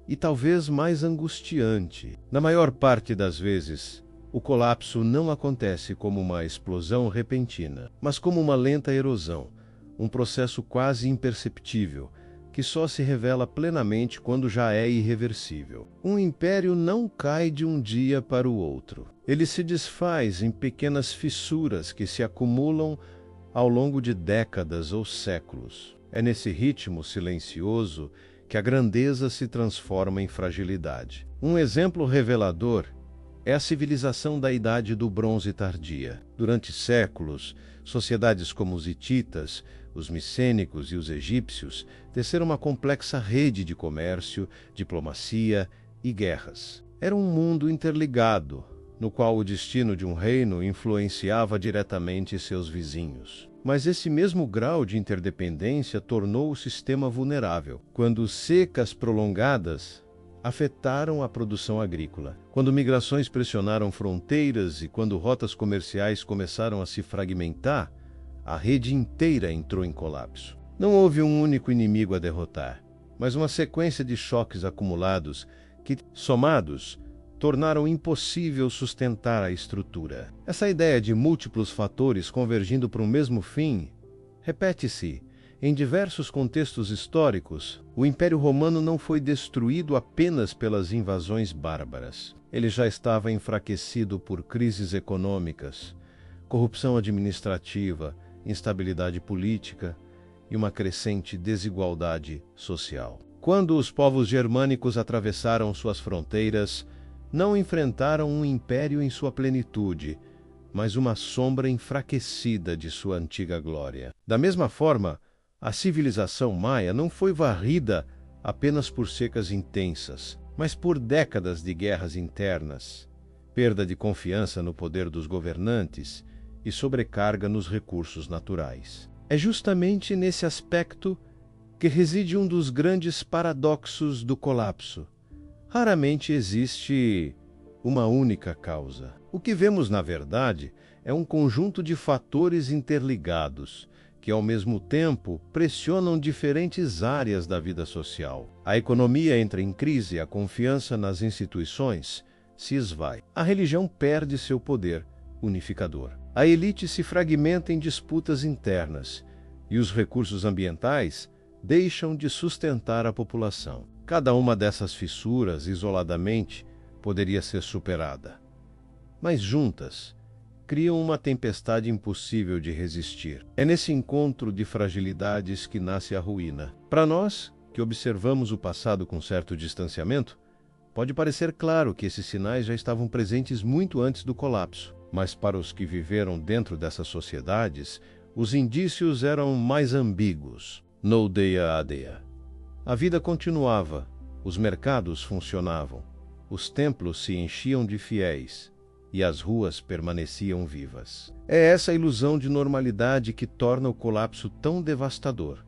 e talvez mais angustiante. Na maior parte das vezes, o colapso não acontece como uma explosão repentina, mas como uma lenta erosão, um processo quase imperceptível, que só se revela plenamente quando já é irreversível. Um império não cai de um dia para o outro. Ele se desfaz em pequenas fissuras que se acumulam ao longo de décadas ou séculos. É nesse ritmo silencioso que a grandeza se transforma em fragilidade. Um exemplo revelador é a civilização da Idade do Bronze Tardia. Durante séculos, sociedades como os hititas, os micênicos e os egípcios teceram uma complexa rede de comércio, diplomacia e guerras. Era um mundo interligado, no qual o destino de um reino influenciava diretamente seus vizinhos. Mas esse mesmo grau de interdependência tornou o sistema vulnerável, quando secas prolongadas afetaram a produção agrícola, quando migrações pressionaram fronteiras e quando rotas comerciais começaram a se fragmentar, a rede inteira entrou em colapso. Não houve um único inimigo a derrotar, mas uma sequência de choques acumulados que, somados, tornaram impossível sustentar a estrutura. Essa ideia de múltiplos fatores convergindo para um mesmo fim repete-se em diversos contextos históricos. O Império Romano não foi destruído apenas pelas invasões bárbaras. Ele já estava enfraquecido por crises econômicas, corrupção administrativa, instabilidade política e uma crescente desigualdade social. Quando os povos germânicos atravessaram suas fronteiras, não enfrentaram um império em sua plenitude, mas uma sombra enfraquecida de sua antiga glória. Da mesma forma, a civilização maia não foi varrida apenas por secas intensas, mas por décadas de guerras internas, perda de confiança no poder dos governantes e sobrecarga nos recursos naturais. É justamente nesse aspecto que reside um dos grandes paradoxos do colapso. Raramente existe uma única causa. O que vemos, na verdade, é um conjunto de fatores interligados, que ao mesmo tempo pressionam diferentes áreas da vida social. A economia entra em crise, a confiança nas instituições se esvai. A religião perde seu poder unificador. A elite se fragmenta em disputas internas e os recursos ambientais deixam de sustentar a população. Cada uma dessas fissuras, isoladamente, poderia ser superada, mas juntas criam uma tempestade impossível de resistir. É nesse encontro de fragilidades que nasce a ruína. Para nós, que observamos o passado com certo distanciamento, pode parecer claro que esses sinais já estavam presentes muito antes do colapso, mas para os que viveram dentro dessas sociedades, os indícios eram mais ambíguos. No dia a dia, a vida continuava, os mercados funcionavam, os templos se enchiam de fiéis e as ruas permaneciam vivas. É essa ilusão de normalidade que torna o colapso tão devastador.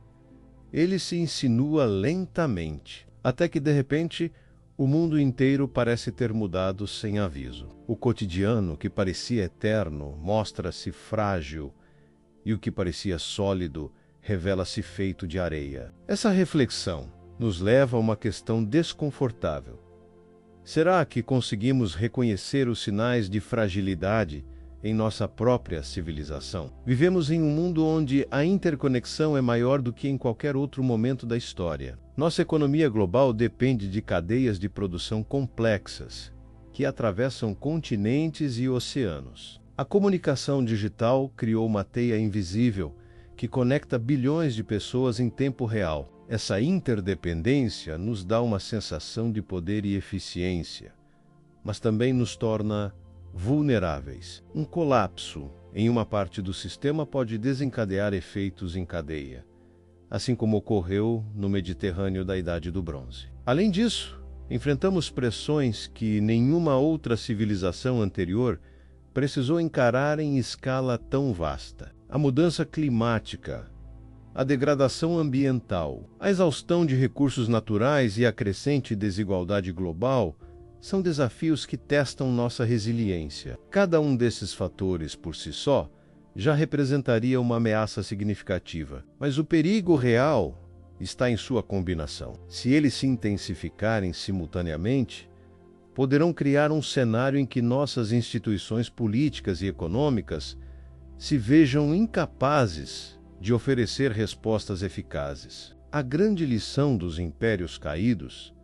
Ele se insinua lentamente, até que de repente o mundo inteiro parece ter mudado sem aviso. O cotidiano, que parecia eterno, mostra-se frágil, e o que parecia sólido revela-se feito de areia. Essa reflexão nos leva a uma questão desconfortável. Será que conseguimos reconhecer os sinais de fragilidade em nossa própria civilização? Vivemos em um mundo onde a interconexão é maior do que em qualquer outro momento da história. Nossa economia global depende de cadeias de produção complexas, que atravessam continentes e oceanos. A comunicação digital criou uma teia invisível que conecta bilhões de pessoas em tempo real. Essa interdependência nos dá uma sensação de poder e eficiência, mas também nos torna vulneráveis. Um colapso em uma parte do sistema pode desencadear efeitos em cadeia, assim como ocorreu no Mediterrâneo da Idade do Bronze. Além disso, enfrentamos pressões que nenhuma outra civilização anterior precisou encarar em escala tão vasta. A mudança climática, a degradação ambiental, a exaustão de recursos naturais e a crescente desigualdade global são desafios que testam nossa resiliência. Cada um desses fatores, por si só, já representaria uma ameaça significativa. Mas o perigo real está em sua combinação. Se eles se intensificarem simultaneamente, poderão criar um cenário em que nossas instituições políticas e econômicas se vejam incapazes de oferecer respostas eficazes. A grande lição dos impérios caídos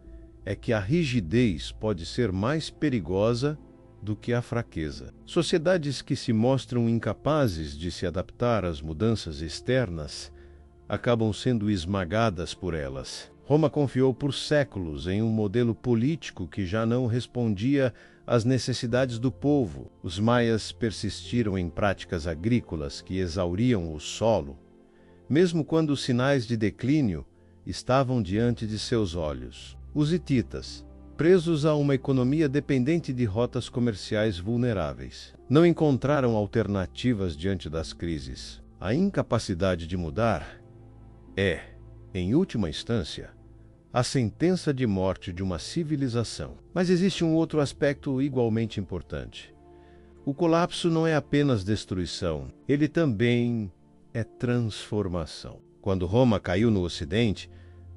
é que a rigidez pode ser mais perigosa do que a fraqueza. Sociedades que se mostram incapazes de se adaptar às mudanças externas acabam sendo esmagadas por elas. Roma confiou por séculos em um modelo político que já não respondia às necessidades do povo. Os maias persistiram em práticas agrícolas que exauriam o solo, mesmo quando os sinais de declínio estavam diante de seus olhos. Os hititas, presos a uma economia dependente de rotas comerciais vulneráveis, não encontraram alternativas diante das crises. A incapacidade de mudar é, em última instância, a sentença de morte de uma civilização. Mas existe um outro aspecto igualmente importante. O colapso não é apenas destruição, ele também é transformação. Quando Roma caiu no Ocidente,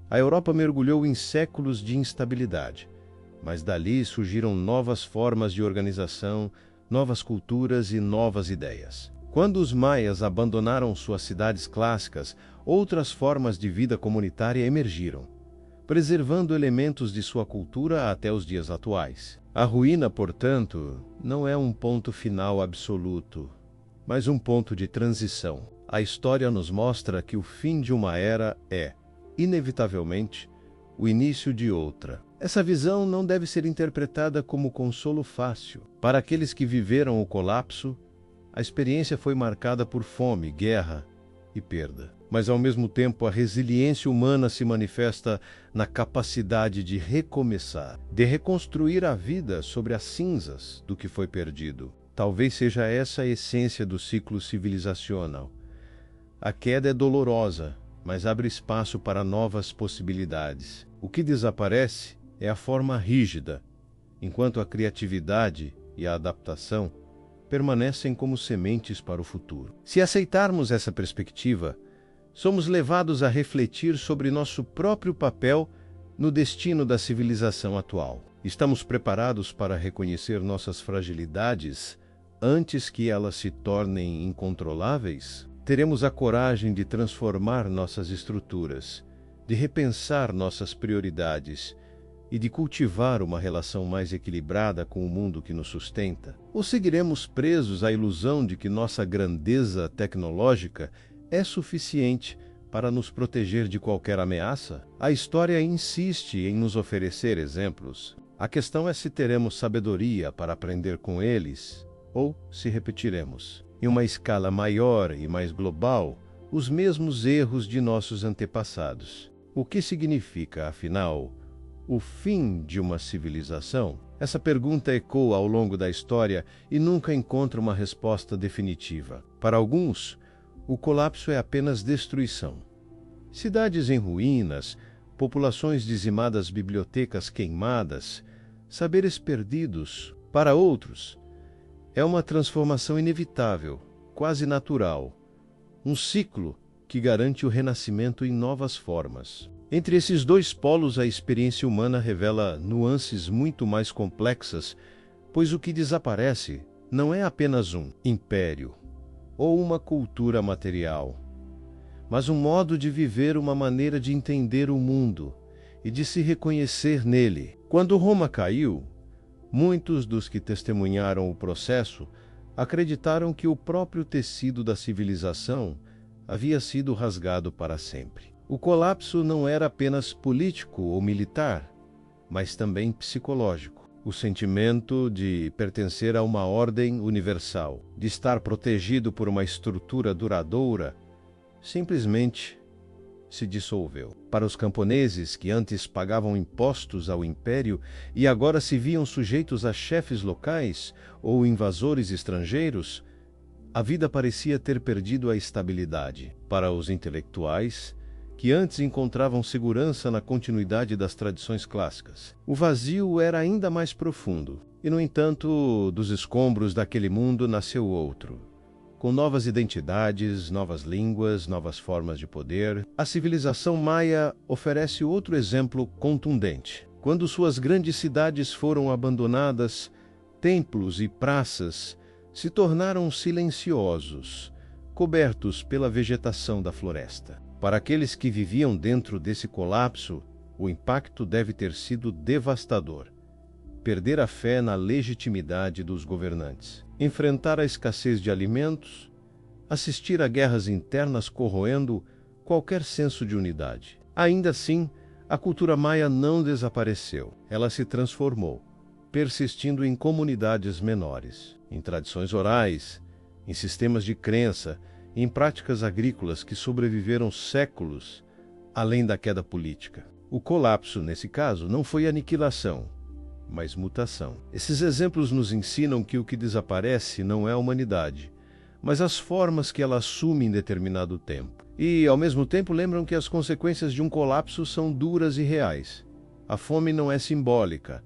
a Europa mergulhou em séculos de instabilidade, mas dali surgiram novas formas de organização, novas culturas e novas ideias. Quando os maias abandonaram suas cidades clássicas, outras formas de vida comunitária emergiram, preservando elementos de sua cultura até os dias atuais. A ruína, portanto, não é um ponto final absoluto, mas um ponto de transição. A história nos mostra que o fim de uma era é, inevitavelmente, o início de outra. Essa visão não deve ser interpretada como consolo fácil. Para aqueles que viveram o colapso, a experiência foi marcada por fome, guerra e perda. Mas, ao mesmo tempo, a resiliência humana se manifesta na capacidade de recomeçar, de reconstruir a vida sobre as cinzas do que foi perdido. Talvez seja essa a essência do ciclo civilizacional. A queda é dolorosa, mas abre espaço para novas possibilidades. O que desaparece é a forma rígida, enquanto a criatividade e a adaptação permanecem como sementes para o futuro. Se aceitarmos essa perspectiva, somos levados a refletir sobre nosso próprio papel no destino da civilização atual. Estamos preparados para reconhecer nossas fragilidades antes que elas se tornem incontroláveis? Teremos a coragem de transformar nossas estruturas, de repensar nossas prioridades e de cultivar uma relação mais equilibrada com o mundo que nos sustenta? Ou seguiremos presos à ilusão de que nossa grandeza tecnológica é suficiente para nos proteger de qualquer ameaça? A história insiste em nos oferecer exemplos. A questão é se teremos sabedoria para aprender com eles ou se repetiremos, em uma escala maior e mais global, os mesmos erros de nossos antepassados. O que significa, afinal, o fim de uma civilização? Essa pergunta ecoa ao longo da história e nunca encontra uma resposta definitiva. Para alguns, o colapso é apenas destruição. Cidades em ruínas, populações dizimadas, bibliotecas queimadas, saberes perdidos. Para outros, é uma transformação inevitável, quase natural, um ciclo que garante o renascimento em novas formas. Entre esses dois polos, a experiência humana revela nuances muito mais complexas, pois o que desaparece não é apenas um império ou uma cultura material, mas um modo de viver, uma maneira de entender o mundo e de se reconhecer nele. Quando Roma caiu, muitos dos que testemunharam o processo acreditaram que o próprio tecido da civilização havia sido rasgado para sempre. O colapso não era apenas político ou militar, mas também psicológico. O sentimento de pertencer a uma ordem universal, de estar protegido por uma estrutura duradoura, simplesmente se dissolveu. Para os camponeses, que antes pagavam impostos ao império e agora se viam sujeitos a chefes locais ou invasores estrangeiros, a vida parecia ter perdido a estabilidade. Para os intelectuais, que antes encontravam segurança na continuidade das tradições clássicas, o vazio era ainda mais profundo. E, no entanto, dos escombros daquele mundo nasceu outro, com novas identidades, novas línguas, novas formas de poder. A civilização maia oferece outro exemplo contundente. Quando suas grandes cidades foram abandonadas, templos e praças se tornaram silenciosos, cobertos pela vegetação da floresta. Para aqueles que viviam dentro desse colapso, o impacto deve ter sido devastador. Perder a fé na legitimidade dos governantes, enfrentar a escassez de alimentos, assistir a guerras internas corroendo qualquer senso de unidade. Ainda assim, a cultura maia não desapareceu. Ela se transformou, persistindo em comunidades menores, em tradições orais, em sistemas de crença, em práticas agrícolas que sobreviveram séculos além da queda política. O colapso, nesse caso, não foi aniquilação, mas mutação. Esses exemplos nos ensinam que o que desaparece não é a humanidade, mas as formas que ela assume em determinado tempo. E, ao mesmo tempo, lembram que as consequências de um colapso são duras e reais. A fome não é simbólica.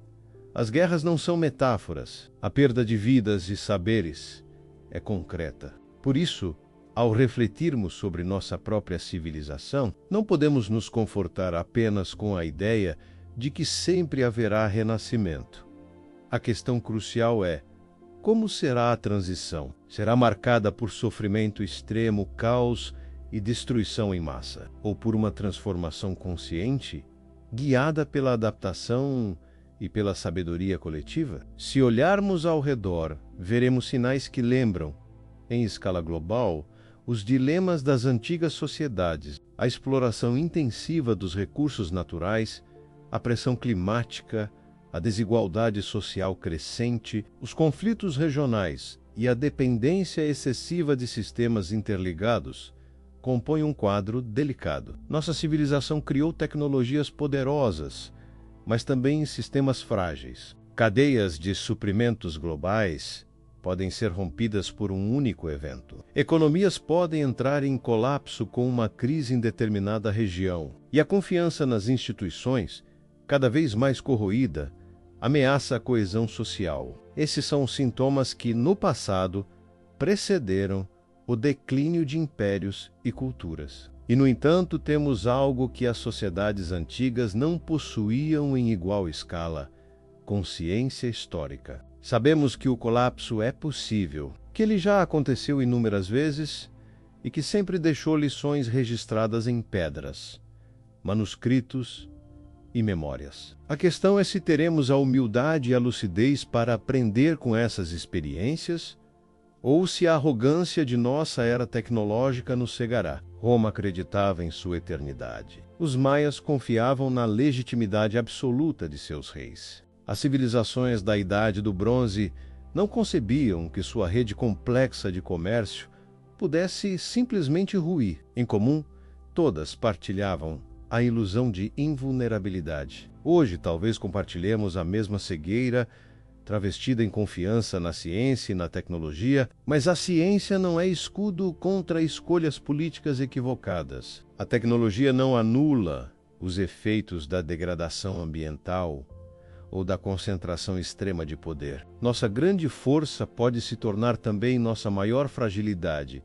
As guerras não são metáforas. A perda de vidas e saberes é concreta. Por isso, ao refletirmos sobre nossa própria civilização, não podemos nos confortar apenas com a ideia de que sempre haverá renascimento. A questão crucial é: como será a transição? Será marcada por sofrimento extremo, caos e destruição em massa? Ou por uma transformação consciente, guiada pela adaptação e pela sabedoria coletiva? Se olharmos ao redor, veremos sinais que lembram, em escala global, os dilemas das antigas sociedades, a exploração intensiva dos recursos naturais, a pressão climática, a desigualdade social crescente, os conflitos regionais e a dependência excessiva de sistemas interligados compõem um quadro delicado. Nossa civilização criou tecnologias poderosas, mas também sistemas frágeis. Cadeias de suprimentos globais podem ser rompidas por um único evento. Economias podem entrar em colapso com uma crise em determinada região. E a confiança nas instituições, cada vez mais corroída, ameaça a coesão social. Esses são os sintomas que, no passado, precederam o declínio de impérios e culturas. E, no entanto, temos algo que as sociedades antigas não possuíam em igual escala: consciência histórica. Sabemos que o colapso é possível, que ele já aconteceu inúmeras vezes e que sempre deixou lições registradas em pedras, manuscritos e memórias. A questão é se teremos a humildade e a lucidez para aprender com essas experiências ou se a arrogância de nossa era tecnológica nos cegará. Roma acreditava em sua eternidade. Os maias confiavam na legitimidade absoluta de seus reis. As civilizações da Idade do Bronze não concebiam que sua rede complexa de comércio pudesse simplesmente ruir. Em comum, todas partilhavam a ilusão de invulnerabilidade. Hoje, talvez compartilhemos a mesma cegueira, travestida em confiança na ciência e na tecnologia, mas a ciência não é escudo contra escolhas políticas equivocadas. A tecnologia não anula os efeitos da degradação ambiental ou da concentração extrema de poder. Nossa grande força pode se tornar também nossa maior fragilidade,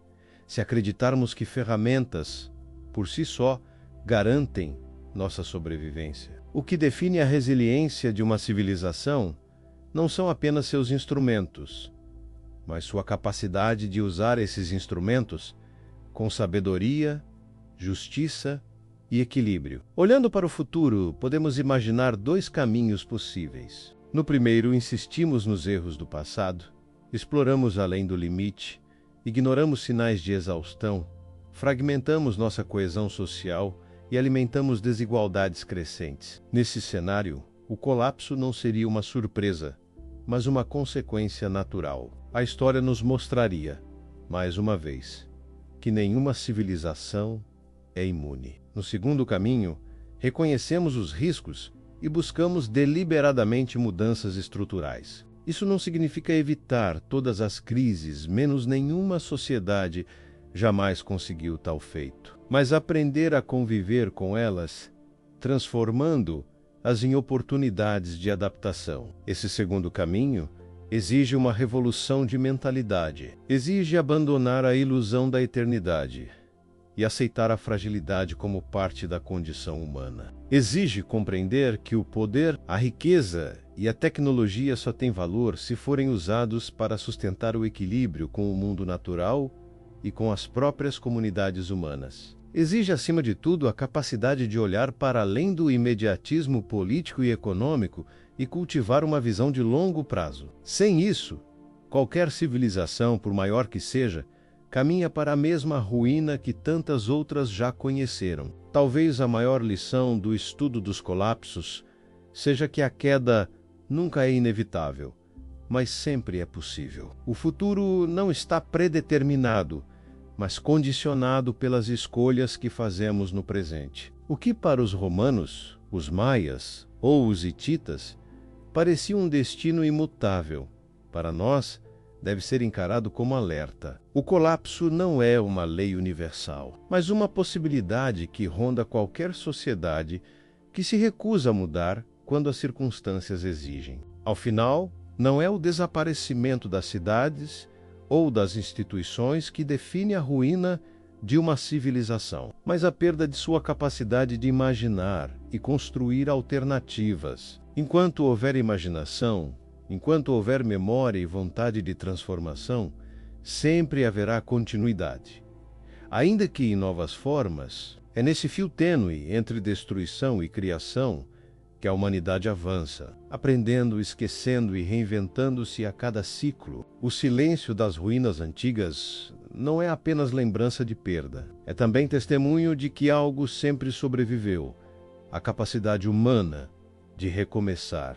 se acreditarmos que ferramentas, por si só, garantem nossa sobrevivência. O que define a resiliência de uma civilização não são apenas seus instrumentos, mas sua capacidade de usar esses instrumentos com sabedoria, justiça e equilíbrio. Olhando para o futuro, podemos imaginar dois caminhos possíveis. No primeiro, insistimos nos erros do passado, exploramos além do limite, ignoramos sinais de exaustão, fragmentamos nossa coesão social e alimentamos desigualdades crescentes. Nesse cenário, o colapso não seria uma surpresa, mas uma consequência natural. A história nos mostraria, mais uma vez, que nenhuma civilização é imune. No segundo caminho, reconhecemos os riscos e buscamos deliberadamente mudanças estruturais. Isso não significa evitar todas as crises, menos nenhuma sociedade jamais conseguiu tal feito, mas aprender a conviver com elas, transformando-as em oportunidades de adaptação. Esse segundo caminho exige uma revolução de mentalidade, exige abandonar a ilusão da eternidade e aceitar a fragilidade como parte da condição humana. Exige compreender que o poder, a riqueza e a tecnologia só têm valor se forem usados para sustentar o equilíbrio com o mundo natural e com as próprias comunidades humanas. Exige, acima de tudo, a capacidade de olhar para além do imediatismo político e econômico e cultivar uma visão de longo prazo. Sem isso, qualquer civilização, por maior que seja, caminha para a mesma ruína que tantas outras já conheceram. Talvez a maior lição do estudo dos colapsos seja que a queda nunca é inevitável, mas sempre é possível. O futuro não está predeterminado, mas condicionado pelas escolhas que fazemos no presente. O que para os romanos, os maias ou os hititas parecia um destino imutável, para nós deve ser encarado como alerta. O colapso não é uma lei universal, mas uma possibilidade que ronda qualquer sociedade que se recusa a mudar quando as circunstâncias exigem. Ao final, não é o desaparecimento das cidades ou das instituições que define a ruína de uma civilização, mas a perda de sua capacidade de imaginar e construir alternativas. Enquanto houver imaginação, enquanto houver memória e vontade de transformação, sempre haverá continuidade. Ainda que em novas formas, é nesse fio tênue entre destruição e criação que a humanidade avança, aprendendo, esquecendo e reinventando-se a cada ciclo. O silêncio das ruínas antigas não é apenas lembrança de perda, é também testemunho de que algo sempre sobreviveu, a capacidade humana de recomeçar.